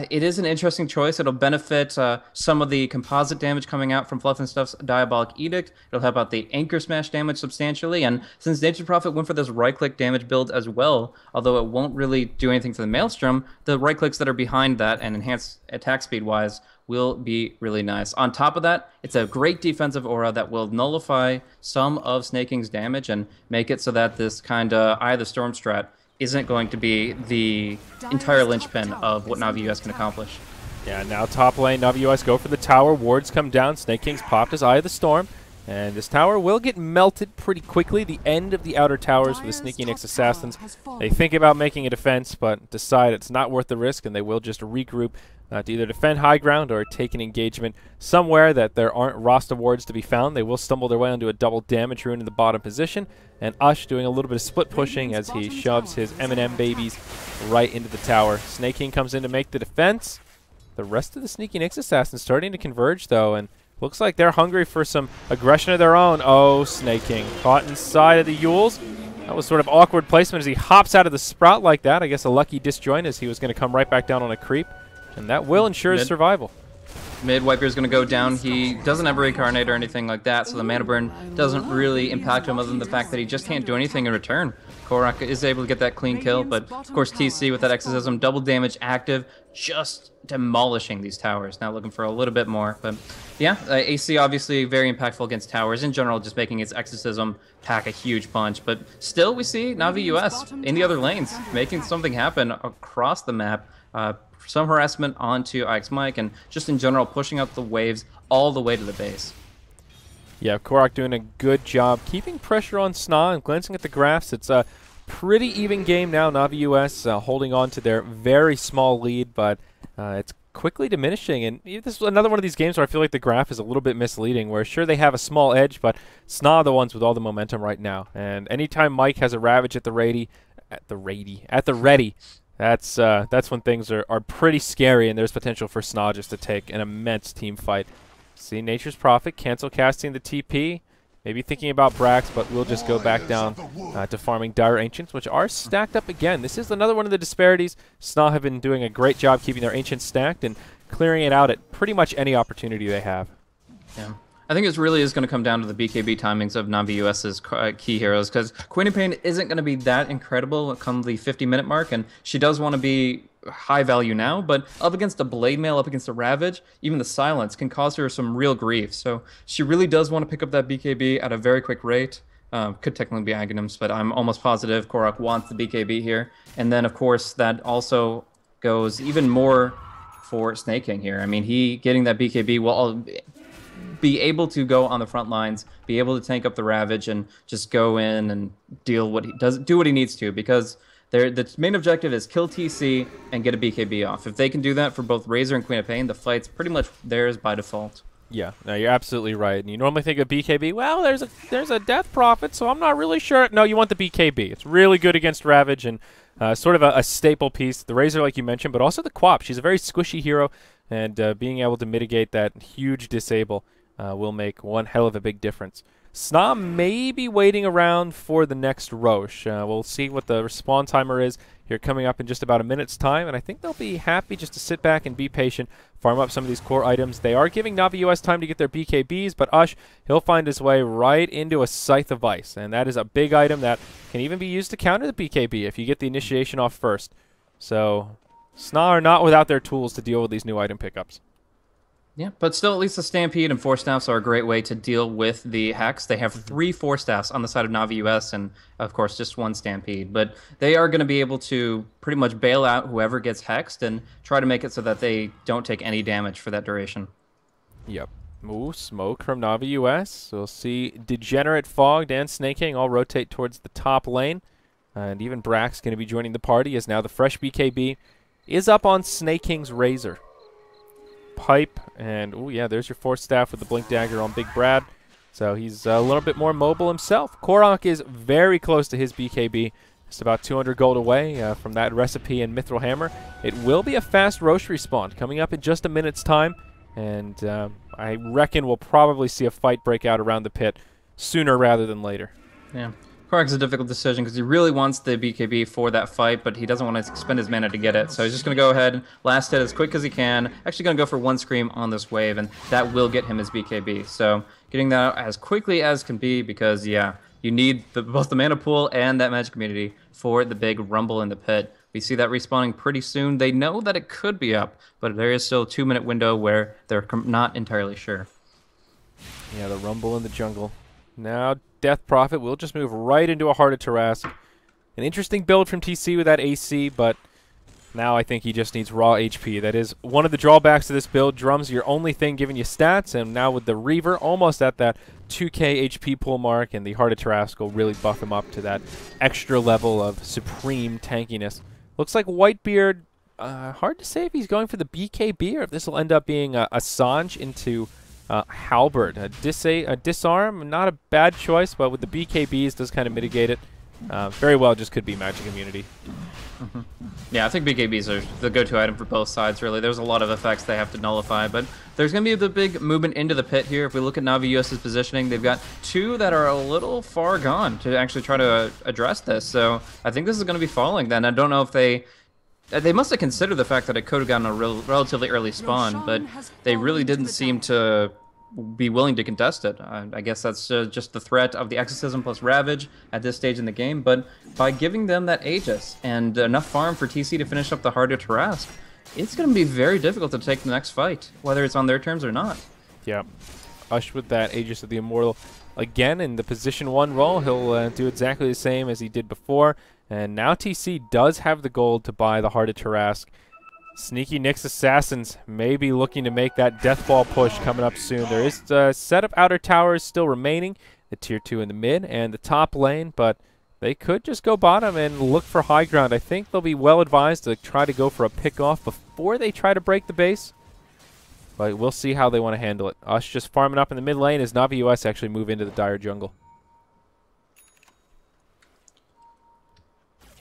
it is an interesting choice. It'll benefit some of the composite damage coming out from Fluff and Stuff's Diabolic Edict. It'll help out the Anchor Smash damage substantially. And since Nature's Prophet went for this right-click damage build as well, although it won't really do anything to the Maelstrom, the right-clicks that are behind that and enhance attack speed-wise will be really nice. On top of that, it's a great defensive aura that will nullify some of Snake King's damage and make it so that this kind of Eye of the Storm strat isn't going to be the entire linchpin of what Navi US can accomplish. Yeah, now top lane, Navi US go for the tower. Wards come down. Snake King's popped his Eye of the Storm. And this tower will get melted pretty quickly. The end of the outer towers for the Sneaky Nyx Assassins. They think about making a defense, but decide it's not worth the risk, and they will just regroup to either defend high ground or take an engagement somewhere that there aren't Rasta wards to be found. They will stumble their way onto a double damage rune in the bottom position, and Ush doing a little bit of split pushing as he shoves his M&M babies right into the tower. Snake King comes in to make the defense. The rest of the Sneaky Nyx Assassins starting to converge, though, and looks like they're hungry for some aggression of their own. Oh, Snake King caught inside of the Yules. That was sort of awkward placement as he hops out of the Sprout like that. I guess a lucky disjoint as he was going to come right back down on a creep. And that will ensure his survival. Mid Wiper is going to go down. He doesn't have a Reincarnate or anything like that, so the mana burn doesn't really impact him other than the fact that he just can't do anything in return. Korok is able to get that clean kill, but of course TC with that Exorcism, double damage active, just demolishing these towers. Now looking for a little bit more, but yeah, AC obviously very impactful against towers. In general, just making its Exorcism pack a huge punch, but still we see Navi US in the other lanes making something happen across the map. Some harassment onto IX Mike, and just in general pushing up the waves all the way to the base. Yeah, Korok doing a good job keeping pressure on SNA, and glancing at the graphs, it's a pretty even game now. Navi US holding on to their very small lead, but it's quickly diminishing. And this is another one of these games where I feel like the graph is a little bit misleading, where sure they have a small edge, but SNA are the ones with all the momentum right now. And anytime Mike has a Ravage at the ready, that's when things are pretty scary, and there's potential for SNA just to take an immense team fight. See Nature's Prophet cancel casting the TP, maybe thinking about Brax, but we'll just go back down to farming Dire Ancients, which are stacked up again. This is another one of the disparities. SNA have been doing a great job keeping their Ancients stacked and clearing it out at pretty much any opportunity they have. Yeah. I think it really is going to come down to the BKB timings of Navi US's key heroes, because Queen of Pain isn't going to be that incredible come the 50-minute mark, and she does want to be high value now, but up against a Blade Mail, up against a Ravage, even the Silence can cause her some real grief. So she really does want to pick up that BKB at a very quick rate. Could technically be Aghanims, but I'm almost positive Korok wants the BKB here. And then, of course, that also goes even more for Snake King here. I mean, he getting that BKB will be able to go on the front lines, be able to tank up the Ravage, and just go in and do what he needs to, because the main objective is kill TC and get a BKB off. If they can do that for both Razor and Queen of Pain, the fight's pretty much theirs by default. Yeah, no, you're absolutely right. And you normally think of BKB, well, there's a Death Prophet, so I'm not really sure. No, you want the BKB. It's really good against Ravage and sort of a staple piece. The Razor, like you mentioned, but also the Quap. She's a very squishy hero, and being able to mitigate that huge disable will make one hell of a big difference. SNA may be waiting around for the next Roche. We'll see what the respawn timer is here coming up in just about a minute's time, and I think they'll be happy just to sit back and be patient, farm up some of these core items. They are giving Navi US time to get their BKBs, but Ush, he'll find his way right into a Scythe of Ice, and that is a big item that can even be used to counter the BKB if you get the initiation off first. So SNA are not without their tools to deal with these new item pickups. Yeah, but still, at least the Stampede and Force Staffs are a great way to deal with the Hex. They have 3 Force Staffs on the side of Navi US, and of course just 1 Stampede. But they are going to be able to pretty much bail out whoever gets hexed and try to make it so that they don't take any damage for that duration. Yep. Ooh, smoke from Navi US. We'll see Degenerate, Fogged, and Snake King all rotate towards the top lane. And even Brax going to be joining the party, as now the fresh BKB is up on Snake King's Razor. Pipe, and oh yeah, there's your Force Staff with the Blink Dagger on Big Brad. So he's a little bit more mobile himself. Korok is very close to his BKB. Just about 200 gold away from that recipe and Mithril Hammer. It will be a fast Roche respawn coming up in just a minute's time, and I reckon we'll probably see a fight break out around the pit sooner rather than later. Yeah. Korok's a difficult decision because he really wants the BKB for that fight, but he doesn't want to spend his mana to get it. So he's just going to go ahead, last hit as quick as he can. Actually going to go for 1 Scream on this wave, and that will get him his BKB. So getting that out as quickly as can be, because, yeah, you need both the mana pool and that magic immunity for the big rumble in the pit. We see that respawning pretty soon. They know that it could be up, but there is still a 2-minute window where they're not entirely sure. Yeah, the rumble in the jungle. Now Death Prophet will just move right into a Heart of Tarrasque. An interesting build from TC with that AC, but now I think he just needs raw HP. That is one of the drawbacks to this build. Drum's your only thing giving you stats, and now with the Reaver almost at that 2k HP pool mark, and the Heart of Tarrasque will really buff him up to that extra level of supreme tankiness. Looks like Whitebeard, hard to say if he's going for the BKB or if this will end up being a Sange into Halberd. A disarm, not a bad choice, but with the BKBs does kind of mitigate it. Very well just could be magic immunity. Yeah, I think BKBs are the go-to item for both sides, really. There's a lot of effects they have to nullify, but there's going to be the big movement into the pit here. If we look at Navi US's positioning, they've got 2 that are a little far gone to actually try to address this. So I think this is going to be falling then. I don't know if they must have considered the fact that it could have gotten a relatively early spawn, but they really didn't seem to be willing to contest it. I guess that's just the threat of the Exorcism plus Ravage at this stage in the game, but by giving them that Aegis and enough farm for TC to finish up the Heart of Tarrasque, it's going to be very difficult to take the next fight, whether it's on their terms or not. Yeah. Ush with that Aegis of the Immortal again in the position 1 role. He'll do exactly the same as he did before, and now TC does have the gold to buy the Heart of Tarrasque. Sneaky Nyx Assassins may be looking to make that Death Ball push coming up soon. There is a set of outer towers still remaining, the tier 2 in the mid and the top lane, but they could just go bottom and look for high ground. I think they'll be well advised to try to go for a pick off before they try to break the base, but we'll see how they want to handle it. Us just farming up in the mid lane as Navi US actually move into the dire jungle.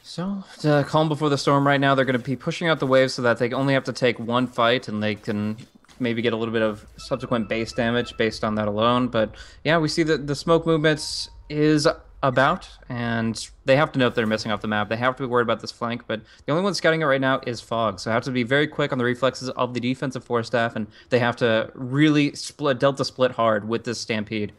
So, to calm before the storm right now, they're going to be pushing out the waves so that they only have to take 1 fight, and they can maybe get a little bit of subsequent base damage based on that alone. But yeah, we see that the smoke movements is about, and they have to know if they're missing off the map. They have to be worried about this flank, but the only one scouting it right now is Fog. So they have to be very quick on the reflexes of the defensive force staff, and they have to really delta split hard with this Stampede.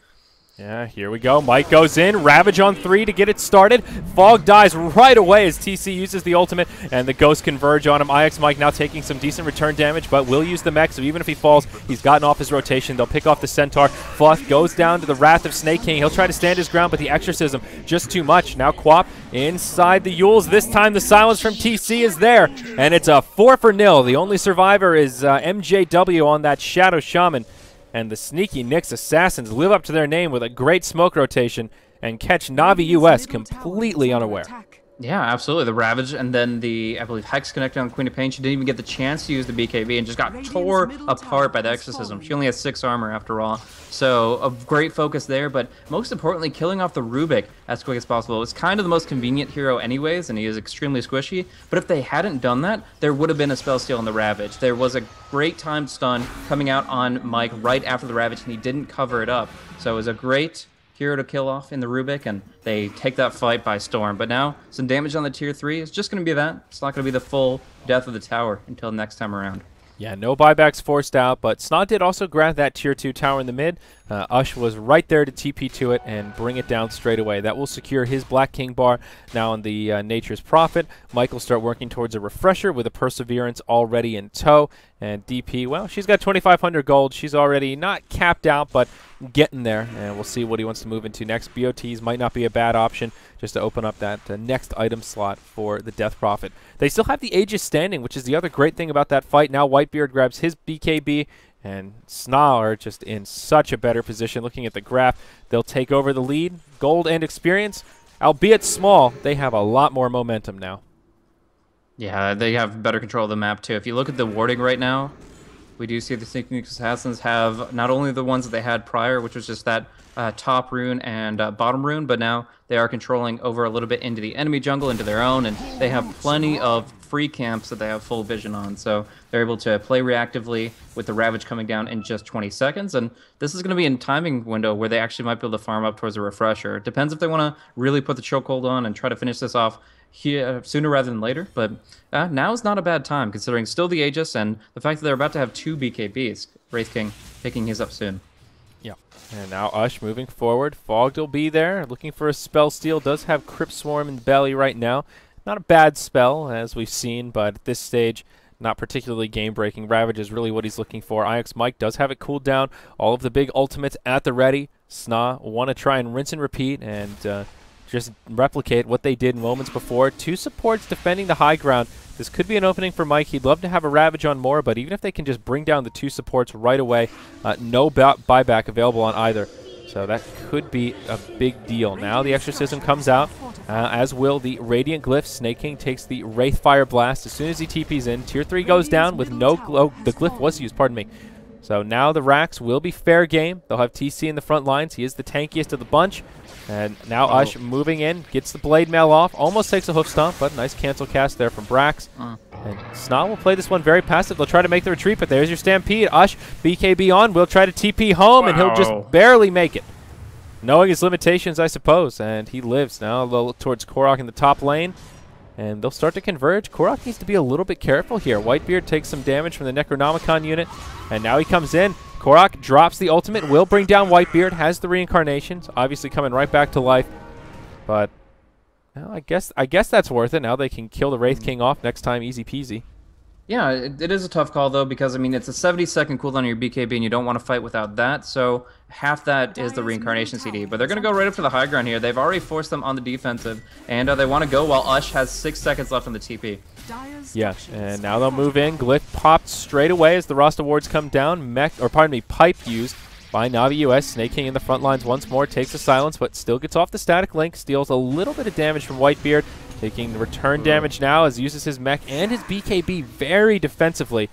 Yeah, here we go. Mike goes in. Ravage on 3 to get it started. Fog dies right away as TC uses the ultimate, and the Ghosts converge on him. IX Mike now taking some decent return damage, but will use the mech, so even if he falls, he's gotten off his rotation. They'll pick off the Centaur. Fluff goes down to the Wrath of Snake King. He'll try to stand his ground, but the Exorcism just too much. Now Quap inside the Yules. This time the silence from TC is there, and it's a 4-0. The only survivor is MJW on that Shadow Shaman. And the sneaky Nyx Assassins live up to their name with a great smoke rotation and catch Navi US completely unaware. Yeah, absolutely. The Ravage and then the, I believe, Hex connected on Queen of Pain. She didn't even get the chance to use the BKB and just got tore apart by the Exorcism. She only has 6 armor after all. So a great focus there, but most importantly, killing off the Rubik as quick as possible. It's kind of the most convenient hero anyways, and he is extremely squishy. But if they hadn't done that, there would have been a spell steal on the Ravage. There was a great timed stun coming out on Mike right after the Ravage, and he didn't cover it up. So it was a great hero to kill off in the Rubik, and they take that fight by storm. But now, some damage on the tier 3 is just going to be that. It's not going to be the full death of the tower until next time around. Yeah, no buybacks forced out, but SNA did also grab that tier 2 tower in the mid. Ush was right there to TP to it and bring it down straight away. That will secure his Black King bar now on the Nature's Prophet. Mike will start working towards a refresher with a Perseverance already in tow. And DP, well, she's got 2,500 gold. She's already not capped out, but getting there. And we'll see what he wants to move into next. BOTs might not be a bad option just to open up that next item slot for the Death Prophet. They still have the Aegis standing, which is the other great thing about that fight. Now Whitebeard grabs his BKB, and SNA are just in such a better position. Looking at the graph, they'll take over the lead. Gold and experience, albeit small, they have a lot more momentum now. Yeah, they have better control of the map too. If you look at the warding right now, we do see the Sneaky Assassins have not only the ones that they had prior, which was just that top rune and bottom rune, but now they are controlling over a little bit into the enemy jungle, into their own, and they have plenty of free camps that they have full vision on. So they're able to play reactively with the Ravage coming down in just 20 seconds. And this is going to be a timing window where they actually might be able to farm up towards a refresher. It depends if they want to really put the chokehold on and try to finish this off here sooner rather than later, but now is not a bad time considering still the Aegis and the fact that they're about to have 2 BKBs. Wraith King picking his up soon. Yeah, and now Ush moving forward. Fogged will be there, looking for a spell steal. Does have Crypt Swarm in the belly right now. Not a bad spell, as we've seen, but at this stage, not particularly game-breaking. Ravage is really what he's looking for. IX Mike does have it cooled down. All of the big ultimates at the ready. SNA want to try and rinse and repeat and just replicate what they did moments before. 2 supports defending the high ground. This could be an opening for Mike. He'd love to have a Ravage on more, but even if they can just bring down the 2 supports right away, no buyback available on either. So that could be a big deal. Now the Exorcism comes out, as will the Radiant Glyph. Snake King takes the Wraith Fire Blast as soon as he TPs in. Tier 3 goes down with no glow. The Glyph was used, pardon me. So now the Rax will be fair game. They'll have TC in the front lines. He is the tankiest of the bunch. And now Ush moving in, gets the Blade Mail off, almost takes a Hoof Stomp, but nice cancel cast there from Brax. And SNA will play this one very passive. They'll try to make the retreat, but there's your Stampede. Ush, BKB on, will try to TP home, and he'll just barely make it. Knowing his limitations, I suppose, and he lives. Now they'll look towards Korok in the top lane, and they'll start to converge. Korok needs to be a little bit careful here. Whitebeard takes some damage from the Necronomicon unit, and now he comes in. Korok drops the ultimate, will bring down Whitebeard, has the reincarnations, obviously coming right back to life. But well, I guess that's worth it. Now they can kill the Wraith King off next time, easy peasy. Yeah, it is a tough call though, because I mean it's a 70-second cooldown on your BKB and you don't want to fight without that, so half that is the reincarnation CD. But they're going to go right up to the high ground here. They've already forced them on the defensive, and they want to go while Ush has 6 seconds left on the TP. Yeah, and now they'll move in. Glyph popped straight away as the Rasta wards come down. Pipe used by Navi US. Snake King in the front lines once more, takes a silence, but still gets off the static link, steals a little bit of damage from Whitebeard, taking the return damage now as uses his mech and his BKB very defensively.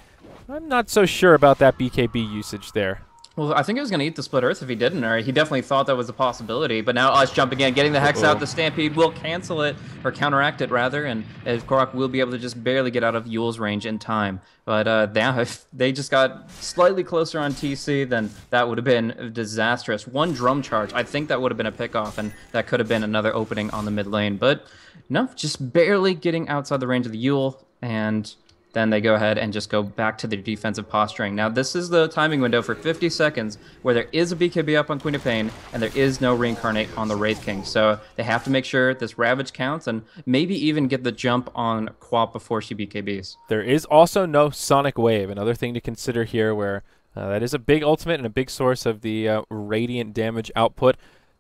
I'm not so sure about that BKB usage there. Well, I think he was going to eat the Split Earth if he didn't, or he definitely thought that was a possibility. But now us jumping in, getting the Hex out, the Stampede will cancel it, or counteract it rather, and Korok will be able to just barely get out of Yule's range in time. But now, if they just got slightly closer on TC, then that would have been disastrous. One drum charge, I think that would have been a pickoff, and that could have been another opening on the mid lane. But no, just barely getting outside the range of the Yule, and then they go ahead and just go back to their defensive posturing. Now, this is the timing window for 50 seconds where there is a BKB up on Queen of Pain and there is no Reincarnate on the Wraith King. So they have to make sure this Ravage counts and maybe even get the jump on Quap before she BKBs. There is also no Sonic Wave, another thing to consider here where that is a big ultimate and a big source of the radiant damage output.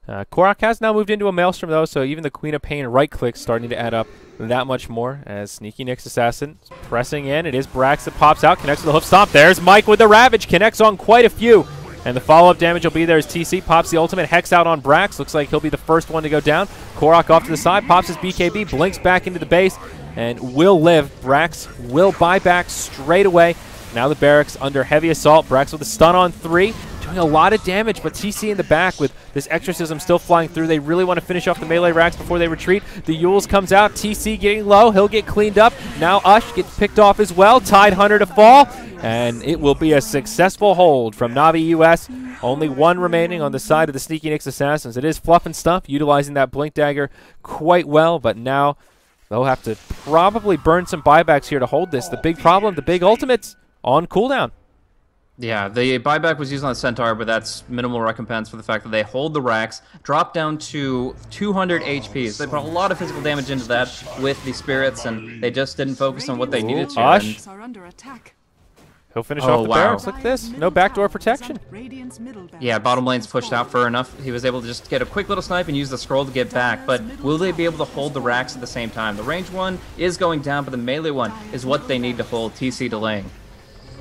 Korok has now moved into a Maelstrom, though, so even the Queen of Pain right-click starting to add up that much more as Sneaky Nyx Assassin pressing in. It is Brax that pops out, connects to the hoof stomp. There's Mike with the Ravage, connects on quite a few. And the follow-up damage will be there as TC pops the ultimate. Hex out on Brax. Looks like he'll be the first one to go down. Korok off to the side, pops his BKB, blinks back into the base, and will live. Brax will buy back straight away. Now the barracks under heavy assault. Brax with a stun on 3. Doing a lot of damage, but TC in the back with this Exorcism still flying through. They really want to finish off the melee racks before they retreat. The Yules comes out. TC getting low. He'll get cleaned up. Now Ush gets picked off as well. Tidehunter to fall. And it will be a successful hold from Navi US. Only one remaining on the side of the Sneaky Nyx Assassins. It is Fluff and Stuff utilizing that Blink Dagger quite well, but now they'll have to probably burn some buybacks here to hold this. The big problem, the big ultimates on cooldown. Yeah, the buyback was used on the Centaur, but that's minimal recompense for the fact that they hold the racks, drop down to 200 HP. So they put a lot of physical damage into that with the spirits, and they just didn't focus on what they needed to. Ush. Are under attack. He'll finish off the barracks. Look at this. No backdoor protection. Yeah, bottom lane's pushed out far enough. He was able to just get a quick little snipe and use the scroll to get back, but will they be able to hold the racks at the same time? The range one is going down, but the melee one is what they need to hold. TC delaying.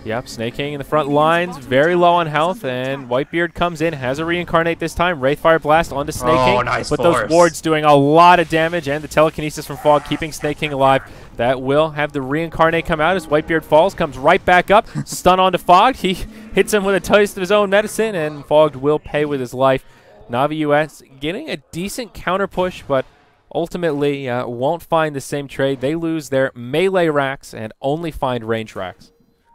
Yep, Snake King in the front lines, very low on health, and Whitebeard comes in, has a reincarnate this time. Wraithfire Blast onto Snake King, nice but force. those wards doing a lot of damage, and the telekinesis from Fog keeping Snake King alive. That will have the reincarnate come out as Whitebeard falls, comes right back up, stun onto Fog. He hits him with a taste of his own medicine, and Fog will pay with his life. Navi US getting a decent counter push, but ultimately won't find the same trade. They lose their melee racks and only find range racks.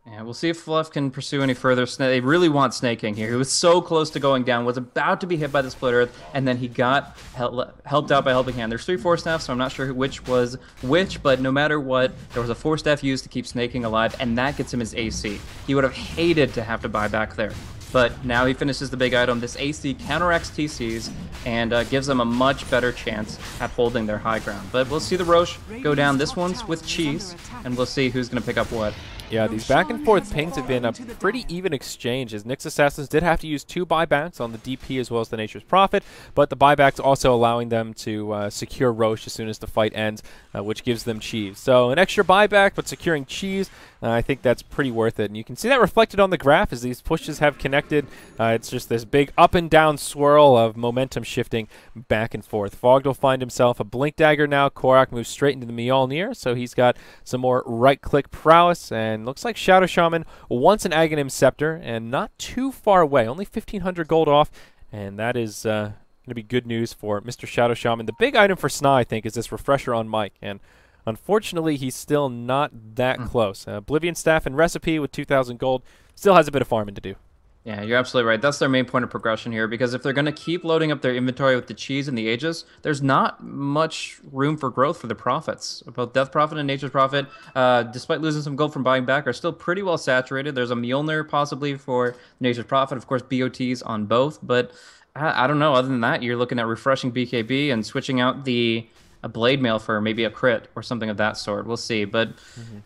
Yeah, we'll see if Fluff can pursue any further. They really want Snake King here. He was so close to going down, was about to be hit by the Split Earth, and then he got helped out by Helping Hand. There's 3 Force Staffs, so I'm not sure which was which, but no matter what, there was a Force Staff used to keep Snake King alive, and that gets him his AC. He would have hated to have to buy back there. But now he finishes the big item. This AC counteracts TCs and gives them a much better chance at holding their high ground. But we'll see the Roche go down. This one's with Cheese, and we'll see who's going to pick up what. Yeah, these back and forth pings have been a pretty even exchange, as Nyx Assassins did have to use 2 buybacks on the DP as well as the Nature's Prophet, but the buybacks also allowing them to secure Roche as soon as the fight ends, which gives them Cheese. So an extra buyback, but securing Cheese, I think that's pretty worth it. And you can see that reflected on the graph as these pushes have connected. It's just this big up and down swirl of momentum shifting back and forth. Fogged will find himself a Blink Dagger now. Korok moves straight into the Mjolnir, so he's got some more right-click prowess, and looks like Shadow Shaman wants an Aghanim Scepter, and not too far away, only 1,500 gold off, and that is going to be good news for Mr. Shadow Shaman. The big item for SNA, I think, is this Refresher on Mike, and unfortunately, he's still not that close. Oblivion Staff and Recipe with 2,000 gold still has a bit of farming to do. Yeah, you're absolutely right. That's their main point of progression here, because if they're going to keep loading up their inventory with the Cheese and the Aegis, there's not much room for growth for the Prophets. Both Death Prophet and Nature's Prophet, despite losing some gold from buying back, are still pretty well saturated. There's a Mjolnir possibly for Nature's Prophet, of course, BOTs on both, but I don't know. Other than that, you're looking at refreshing BKB and switching out a Blade Mail for maybe a crit or something of that sort. We'll see. But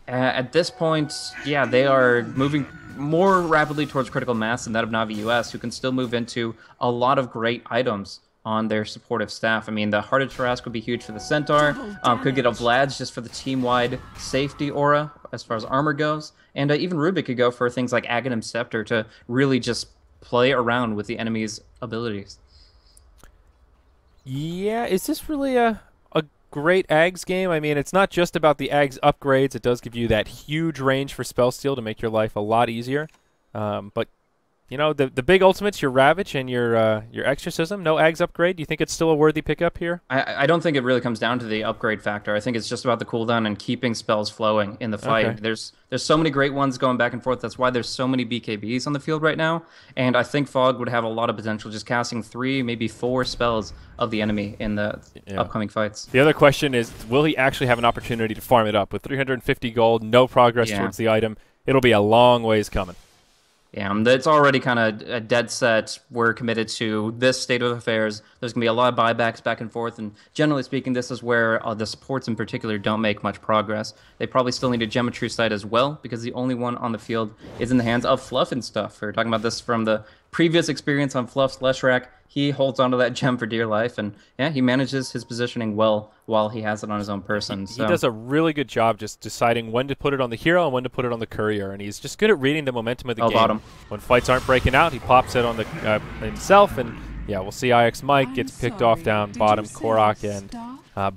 at this point, yeah, they are moving more rapidly towards critical mass than that of Navi US, who can still move into a lot of great items on their supportive staff. I mean, the Hearted Tarrasque would be huge for the Centaur. Could get a Vlad's just for the team-wide safety aura as far as armor goes. And even Rubik could go for things like Aghanim Scepter to really just play around with the enemy's abilities. Yeah, is this really a great Ags game? I mean, it's not just about the Ags upgrades. It does give you that huge range for spell steal to make your life a lot easier. But you know, the big ultimates, your Ravage and your Exorcism, no Ags upgrade. Do you think it's still a worthy pickup here? I don't think it really comes down to the upgrade factor. I think it's just about the cooldown and keeping spells flowing in the fight. Okay. There's so many great ones going back and forth. That's why there's so many BKBs on the field right now. And I think Fog would have a lot of potential just casting 3, maybe 4 spells of the enemy in the upcoming fights. The other question is, will he actually have an opportunity to farm it up? With 350 gold, no progress towards the item, it'll be a long ways coming. Yeah, it's already kind of a dead set. We're committed to this state of affairs. There's going to be a lot of buybacks back and forth, and generally speaking, this is where the supports in particular don't make much progress. They probably still need a Geometry site as well, because the only one on the field is in the hands of Fluff and stuff. We were talking about this from the previous experience on Fluff's Leshrac. He holds onto that gem for dear life, and yeah, he manages his positioning well while he has it on his own person. He does a really good job just deciding when to put it on the hero and when to put it on the courier, and he's just good at reading the momentum of the game. Bottom. When fights aren't breaking out, he pops it on the himself, and yeah, we'll see IX Mike gets picked off down bottom. Korok and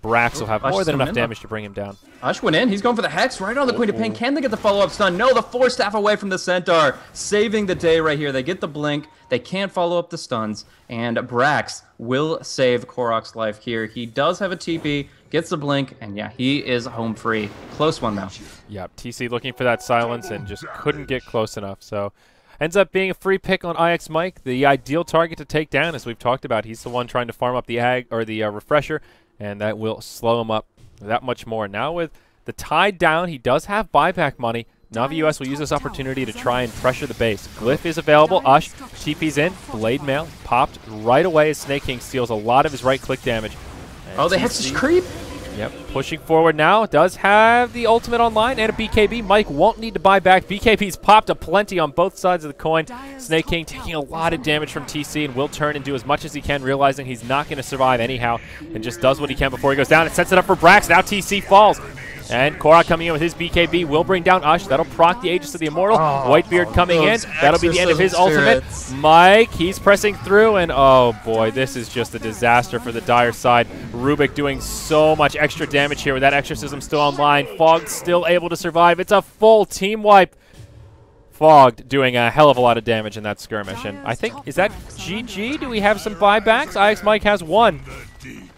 Brax will have more than enough damage to bring him down. Ush went in. He's going for the Hex right on the Queen of Pain. Can they get the follow-up stun? No, the Force Staff away from the Centaur. Saving the day right here. They get the blink. They can't follow up the stuns. And Brax will save Korok's life here. He does have a TP, gets the blink, and yeah, he is home free. Close one, though. Yep, TC looking for that silence and just couldn't get close enough. So ends up being a free pick on IX Mike. The ideal target to take down, as we've talked about. He's the one trying to farm up the refresher, and that will slow him up that much more. Now with the tide down, he does have buyback money. Na'Vi US will use this opportunity to try and pressure the base. Glyph is available. Ush TP's in. Blade Mail popped right away as Snake King steals a lot of his right-click damage. And the Hex is creep. Yep, pushing forward now. Does have the ultimate online and a BKB. Mike won't need to buy back. BKB's popped a plenty on both sides of the coin. Snake King taking a lot of damage from TC and will turn and do as much as he can, realizing he's not going to survive anyhow, and just does what he can before he goes down. It sets it up for Brax. Now TC falls. And Korok coming in with his BKB will bring down Ush. That'll proc the Aegis of the Immortal. Whitebeard coming in. That'll be the end of his ultimate. Mike, he's pressing through, and oh boy, this is just a disaster for the Dire side. Rubik doing so much extra damage here with that Exorcism still online. Fogged still able to survive. It's a full team wipe. Fogged doing a hell of a lot of damage in that skirmish. And I think, is that GG? Do we have some buybacks? IX Mike has one.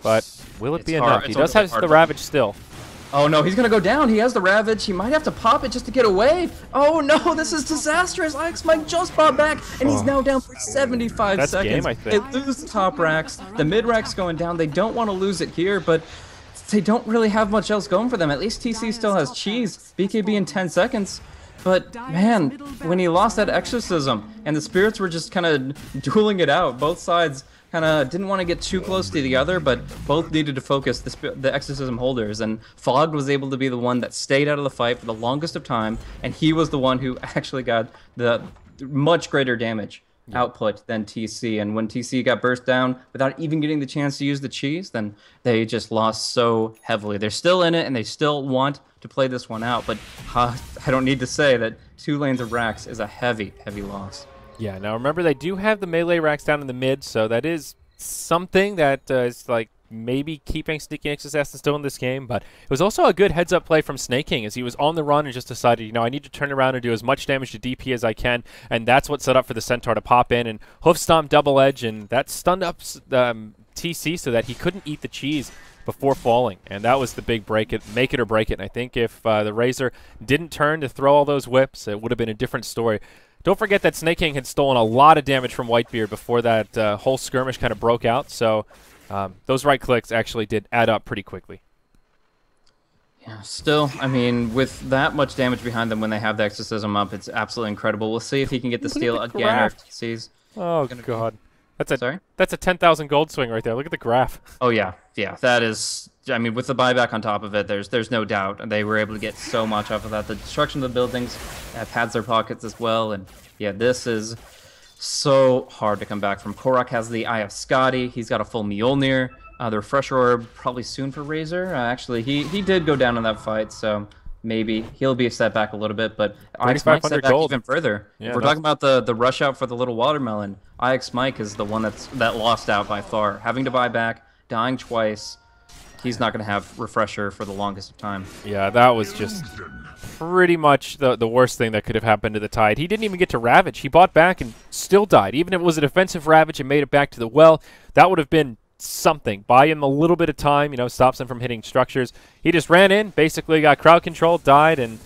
But will it be enough? He does have the Ravage still. Oh no, he's gonna go down. He has the Ravage. He might have to pop it just to get away. Oh no, this is disastrous. IX Mike just popped back, and he's now down for 75 That's seconds. Game, I think. They lose the top racks. The mid racks going down. They don't want to lose it here, but they don't really have much else going for them. At least TC still has cheese. BKB in 10 seconds. But man, when he lost that Exorcism, and the Spirits were just kind of dueling it out, both sides kind of didn't want to get too close to the other, but both needed to focus the Exorcism holders, and Fogged was able to be the one that stayed out of the fight for the longest of time, and he was the one who actually got the much greater damage output than TC. And when TC got burst down without even getting the chance to use the cheese, then they just lost so heavily. They're still in it, and they still want to play this one out, but I don't need to say that 2 lanes of racks is a heavy, heavy loss. Yeah, now remember they do have the melee racks down in the mid, so that is something that is like maybe keeping Sneaky Nick's Assassin still in this game, but it was also a good heads-up play from Snake King as he was on the run and just decided, you know, I need to turn around and do as much damage to DP as I can, and that's what set up for the Centaur to pop in and hoof stomp double edge, and that stunned up TC so that he couldn't eat the cheese before falling, and that was the big make it or break it. And I think if the Razor didn't turn to throw all those whips, it would have been a different story. Don't forget that Snake King had stolen a lot of damage from Whitebeard before that whole skirmish kind of broke out, so those right clicks actually did add up pretty quickly. Yeah, still, I mean, with that much damage behind them when they have the Exorcism up, it's absolutely incredible. We'll see if he can get the steal again or if TC's. Oh, God. Sorry? That's a 10,000 gold swing right there. Look at the graph. Oh, yeah. Yeah, that is... I mean, with the buyback on top of it, there's no doubt. They were able to get so much off of that. The destruction of the buildings pads their pockets as well. And, yeah, this is so hard to come back from. Korok has the Eye of Scotty. He's got a full Mjolnir. The Refresher Orb probably soon for Razor. Actually, he did go down in that fight, so maybe he'll be set back a little bit. But IX Mike set back gold. even further. Yeah, if we're talking about the rush out for the little watermelon, IX Mike is the one that lost out by far. Having to buy back, dying twice. he's not going to have Refresher for the longest of time. Yeah, that was just pretty much the worst thing that could have happened to the Tide. He didn't even get to Ravage. He bought back and still died. Even if it was a defensive Ravage and made it back to the well, that would have been something. Buy him a little bit of time, you know, stops him from hitting structures. He just ran in, basically got crowd control, died, and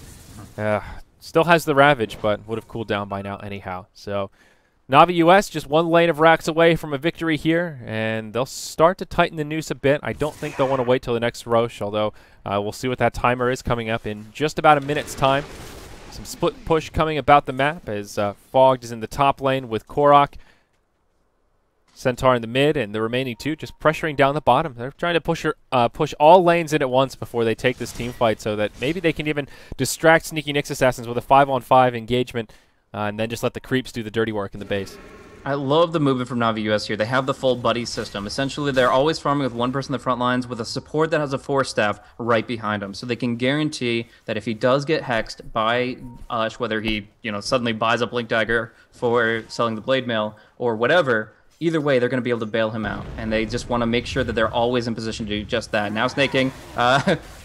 still has the Ravage, but would have cooled down by now anyhow. So Navi US just one lane of racks away from a victory here, and they'll start to tighten the noose a bit. I don't think they'll want to wait till the next Roche, although we'll see what that timer is coming up in just about a minute's time. Some split push coming about the map as Fogged is in the top lane with Korok, Centaur in the mid, and the remaining two just pressuring down the bottom. They're trying to push all lanes in at once before they take this team fight so that maybe they can even distract Sneaky Nyx Assassins with a 5-on-5 engagement and then just let the creeps do the dirty work in the base. I love the movement from Navi US here. They have the full buddy system. Essentially, they're always farming with one person in the front lines with a support that has a force staff right behind him. So they can guarantee that if he does get hexed by Ush, whether he suddenly buys a Blink Dagger for selling the Blade Mail or whatever, either way, they're going to be able to bail him out. And they just want to make sure that they're always in position to do just that. Now Snake King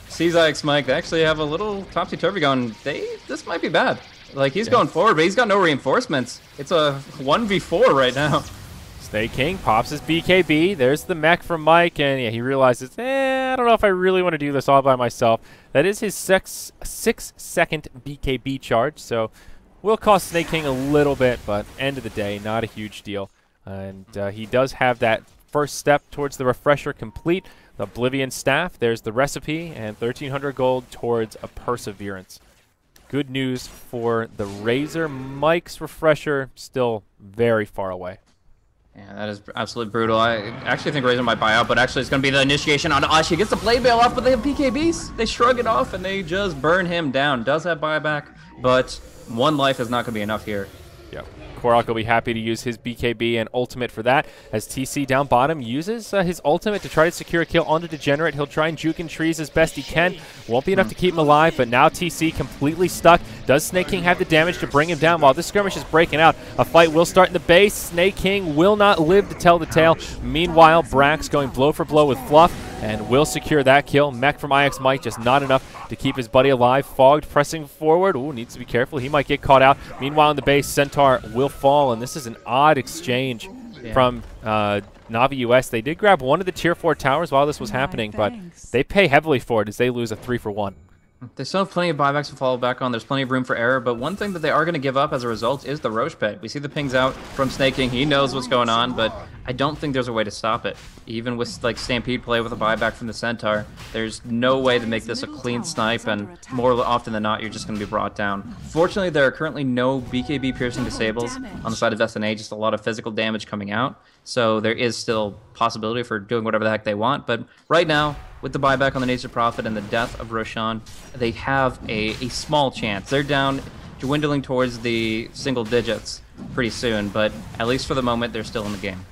sees IX Mike. They actually have a little topsy-turvy going. This might be bad. Like, he's going forward, but he's got no reinforcements. It's a 1v4 right now. Snake King pops his BKB. There's the mech from Mike, and yeah, he realizes, I don't know if I really want to do this all by myself. That is his 6-second BKB charge, so will cost Snake King a little bit, but end of the day, not a huge deal. And he does have that first step towards the Refresher complete. The Oblivion Staff, there's the recipe, and 1,300 gold towards a Perseverance. Good news for the Razor. Mike's Refresher still very far away. Yeah, that is absolutely brutal. I actually think Razor might buy out, but actually it's going to be the initiation on Ush. He gets the Blade Mail off, but they have BKBs. They shrug it off, and they just burn him down. Does have buyback, but one life is not going to be enough here. Yep. Korok will be happy to use his BKB and ultimate for that, as TC down bottom uses his ultimate to try to secure a kill onto Degenerate. He'll try and juke in trees as best he can. Won't be enough to keep him alive, but now TC completely stuck. Does Snake King have the damage to bring him down? While this skirmish is breaking out, a fight will start in the base. Snake King will not live to tell the tale. Meanwhile, Brax going blow for blow with Fluff and will secure that kill. Mech from IX Mike just not enough to keep his buddy alive. Fogged pressing forward. Ooh, needs to be careful. He might get caught out. Meanwhile, in the base, Centaur will fall, and this is an odd exchange from Navi US. They did grab one of the tier 4 towers while this was happening, but they pay heavily for it as they lose a 3-for-1. They still have plenty of buybacks to follow back on. There's plenty of room for error, but one thing that they are going to give up as a result is the Roche pet. We see the pings out from Snake King. He knows what's going on, but I don't think there's a way to stop it. Even with like Stampede play with a buyback from the Centaur, there's no way to make this a clean snipe, and more often than not, you're just going to be brought down. Fortunately, there are currently no BKB piercing disables on the side of SNA, just a lot of physical damage coming out. So there is still possibility for doing whatever the heck they want, but right now, with the buyback on the Nature Prophet and the death of Roshan, they have a small chance. They're down, dwindling towards the single digits pretty soon, but at least for the moment, they're still in the game.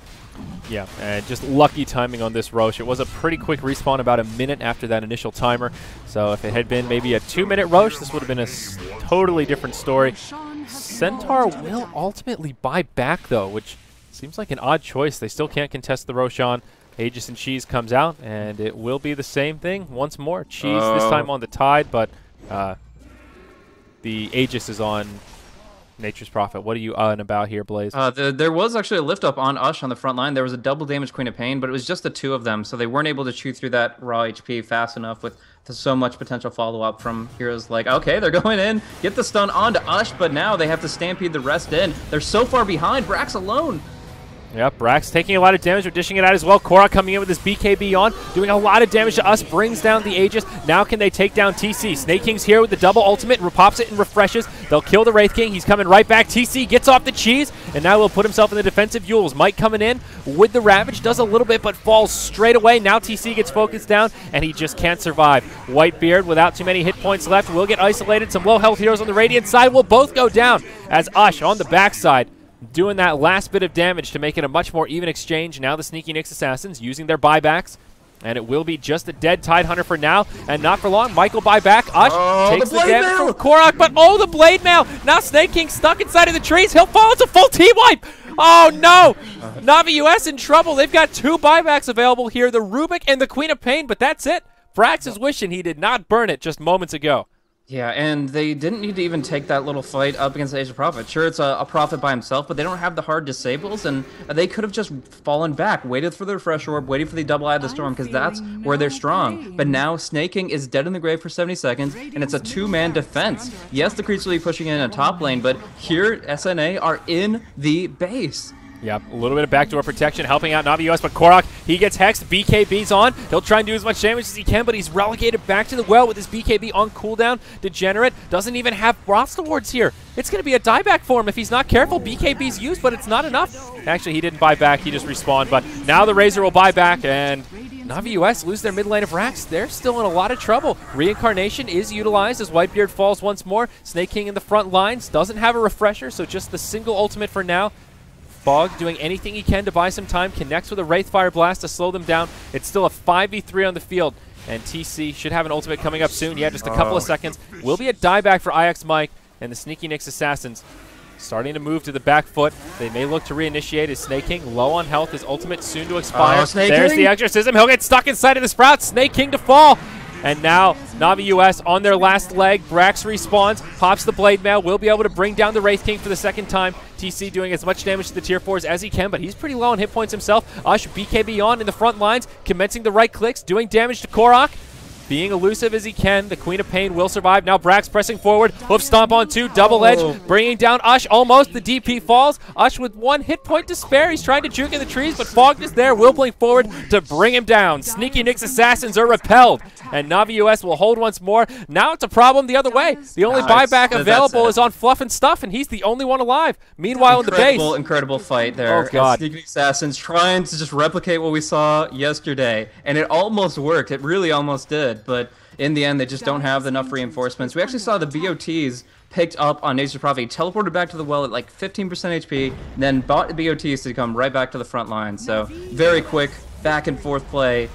Yeah, and just lucky timing on this Roche. It was a pretty quick respawn about a minute after that initial timer, so if it had been maybe a 2-minute Roche, this would have been a totally different story. Centaur will ultimately buy back, though, which seems like an odd choice. They still can't contest the Roshan. Aegis and Cheese comes out, and it will be the same thing once more. Cheese this time on the Tide, but the Aegis is on Nature's Prophet. What are you on about here, Blaze? There was actually a lift up on Ush on the front line. There was a double damage Queen of Pain, but it was just the two of them, so they weren't able to chew through that raw HP fast enough with so much potential follow-up from heroes like, okay, they're going in, get the stun onto Ush, but now they have to stampede the rest in. They're so far behind, Brax alone. Yep, Brax taking a lot of damage. We're dishing it out as well. Korok coming in with his BKB on, doing a lot of damage to us, brings down the Aegis. Now can they take down TC? Snake King's here with the double ultimate, pops it and refreshes. They'll kill the Wraith King. He's coming right back. TC gets off the cheese, and now he'll put himself in the defensive Yules. Mike coming in with the Ravage, does a little bit, but falls straight away. Now TC gets focused down, and he just can't survive. Whitebeard, without too many hit points left, will get isolated. Some low health heroes on the Radiant side will both go down, as Ush on the backside doing that last bit of damage to make it a much more even exchange. Now the Sneaky Nyx Assassins using their buybacks, and it will be just a dead Tidehunter for now, and not for long. Michael buy back. Ush takes the damage from Korok, but the Blade Mail! Now Snake King stuck inside of the trees. He'll fall. It's a full team wipe! Oh, no! Navi US in trouble. They've got 2 buybacks available here, the Rubik and the Queen of Pain, but that's it. Brax is wishing he did not burn it just moments ago. Yeah, and they didn't need to even take that little fight up against Asia Prophet. Sure, it's a Prophet by himself, but they don't have the hard disables, and they could have just fallen back, waited for the Refresh Orb, waited for the Double Eye of the Storm, because that's where they're strong. But now Snake King is dead in the grave for 70 seconds, and it's a 2-man defense. Yes, the creeps will be pushing in a top lane, but here SNA are in the base. Yep, a little bit of backdoor protection helping out Navi US, but Korok, he gets hexed. BKB's on. He'll try and do as much damage as he can, but he's relegated back to the well with his BKB on cooldown. Degenerate doesn't even have Frost Awards here. It's going to be a dieback for him if he's not careful. BKB's used, but it's not enough. Actually, he didn't buy back. He just respawned, but now the Razor will buy back, and Navi US lose their mid lane of Rax. They're still in a lot of trouble. Reincarnation is utilized as Whitebeard falls once more. Snake King in the front lines doesn't have a refresher, so just the single ultimate for now. Fog doing anything he can to buy some time, connects with a Wraithfire Blast to slow them down. It's still a 5v3 on the field, and TC should have an ultimate coming up soon. Yeah, just a couple of seconds. Will be a dieback for IX Mike and the Sneaky Nyx Assassins. Starting to move to the back foot. They may look to reinitiate his Snake King. Low on health, his ultimate soon to expire. There's the Exorcism. He'll get stuck inside of the Sprout. Snake King to fall. And now, Navi US on their last leg. Brax respawns, pops the Blade Mail, will be able to bring down the Wraith King for the second time. TC doing as much damage to the tier 4s as he can, but he's pretty low on hit points himself. Ush, BKB on in the front lines, commencing the right clicks, doing damage to Korok. Being elusive as he can, the Queen of Pain will survive. Now Brax pressing forward, hoof stomp on 2, double edge, bringing down Ush almost. The DP falls. Ush with 1 hit point to spare. He's trying to juke in the trees, but Fog is there, will blink forward to bring him down. Sneaky Nyx Assassins are repelled, and Navi US will hold once more. Now it's a problem the other way. The only buyback available is on Fluff and Stuff, and he's the only one alive. Meanwhile, in the base. Incredible fight there. Oh, God. Sneaky Nyx Assassins trying to just replicate what we saw yesterday, and it almost worked. It really almost did, but in the end, they just don't have enough reinforcements. We actually saw the BOTs picked up on Asia Prophet. He teleported back to the well at like 15% HP, then bought the BOTs to come right back to the front line. So very quick back and forth play.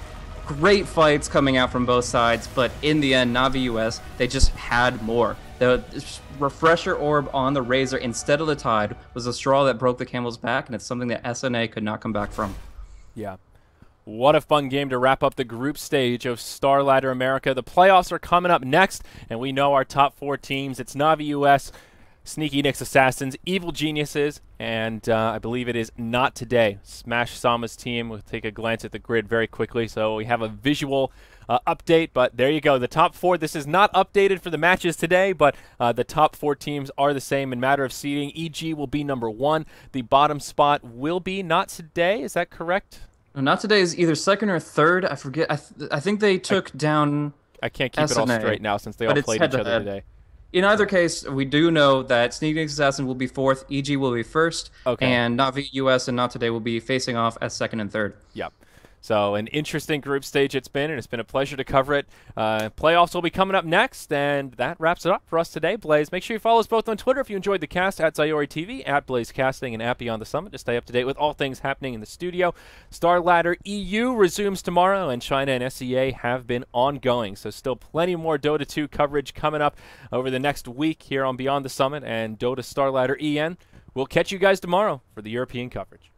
Great fights coming out from both sides, but in the end, Navi US, they just had more. The Refresher Orb on the Razor instead of the Tide was a straw that broke the camel's back, and it's something that SNA could not come back from. Yeah. What a fun game to wrap up the group stage of Starladder America. The playoffs are coming up next, and we know our top 4 teams. It's Navi US, Sneaky Nyx Assassins, Evil Geniuses, and I believe it is Not Today. Smash Sama's team. We'll take a glance at the grid very quickly, so we have a visual update, but there you go. The top 4, this is not updated for the matches today, but the top 4 teams are the same in matter of seeding. EG will be number 1. The bottom spot will be Not Today. Is that correct? Not Today is either second or third. I forget. I think they took down. I can't keep SNA, it all straight now since they all played each other today. In either case, we do know that Sneaky Nyx Assassin will be 4th, EG will be 1st, and Navi US and Not Today will be facing off as 2nd and 3rd. Yep. So an interesting group stage it's been, and it's been a pleasure to cover it. Playoffs will be coming up next, and that wraps it up for us today, Blaze. Make sure you follow us both on Twitter if you enjoyed the cast, at Zayori TV, at Blaze Casting, and at Beyond the Summit to stay up to date with all things happening in the studio. Starladder EU resumes tomorrow, and China and SEA have been ongoing. So still plenty more Dota 2 coverage coming up over the next week here on Beyond the Summit and Dota Starladder EN. We'll catch you guys tomorrow for the European coverage.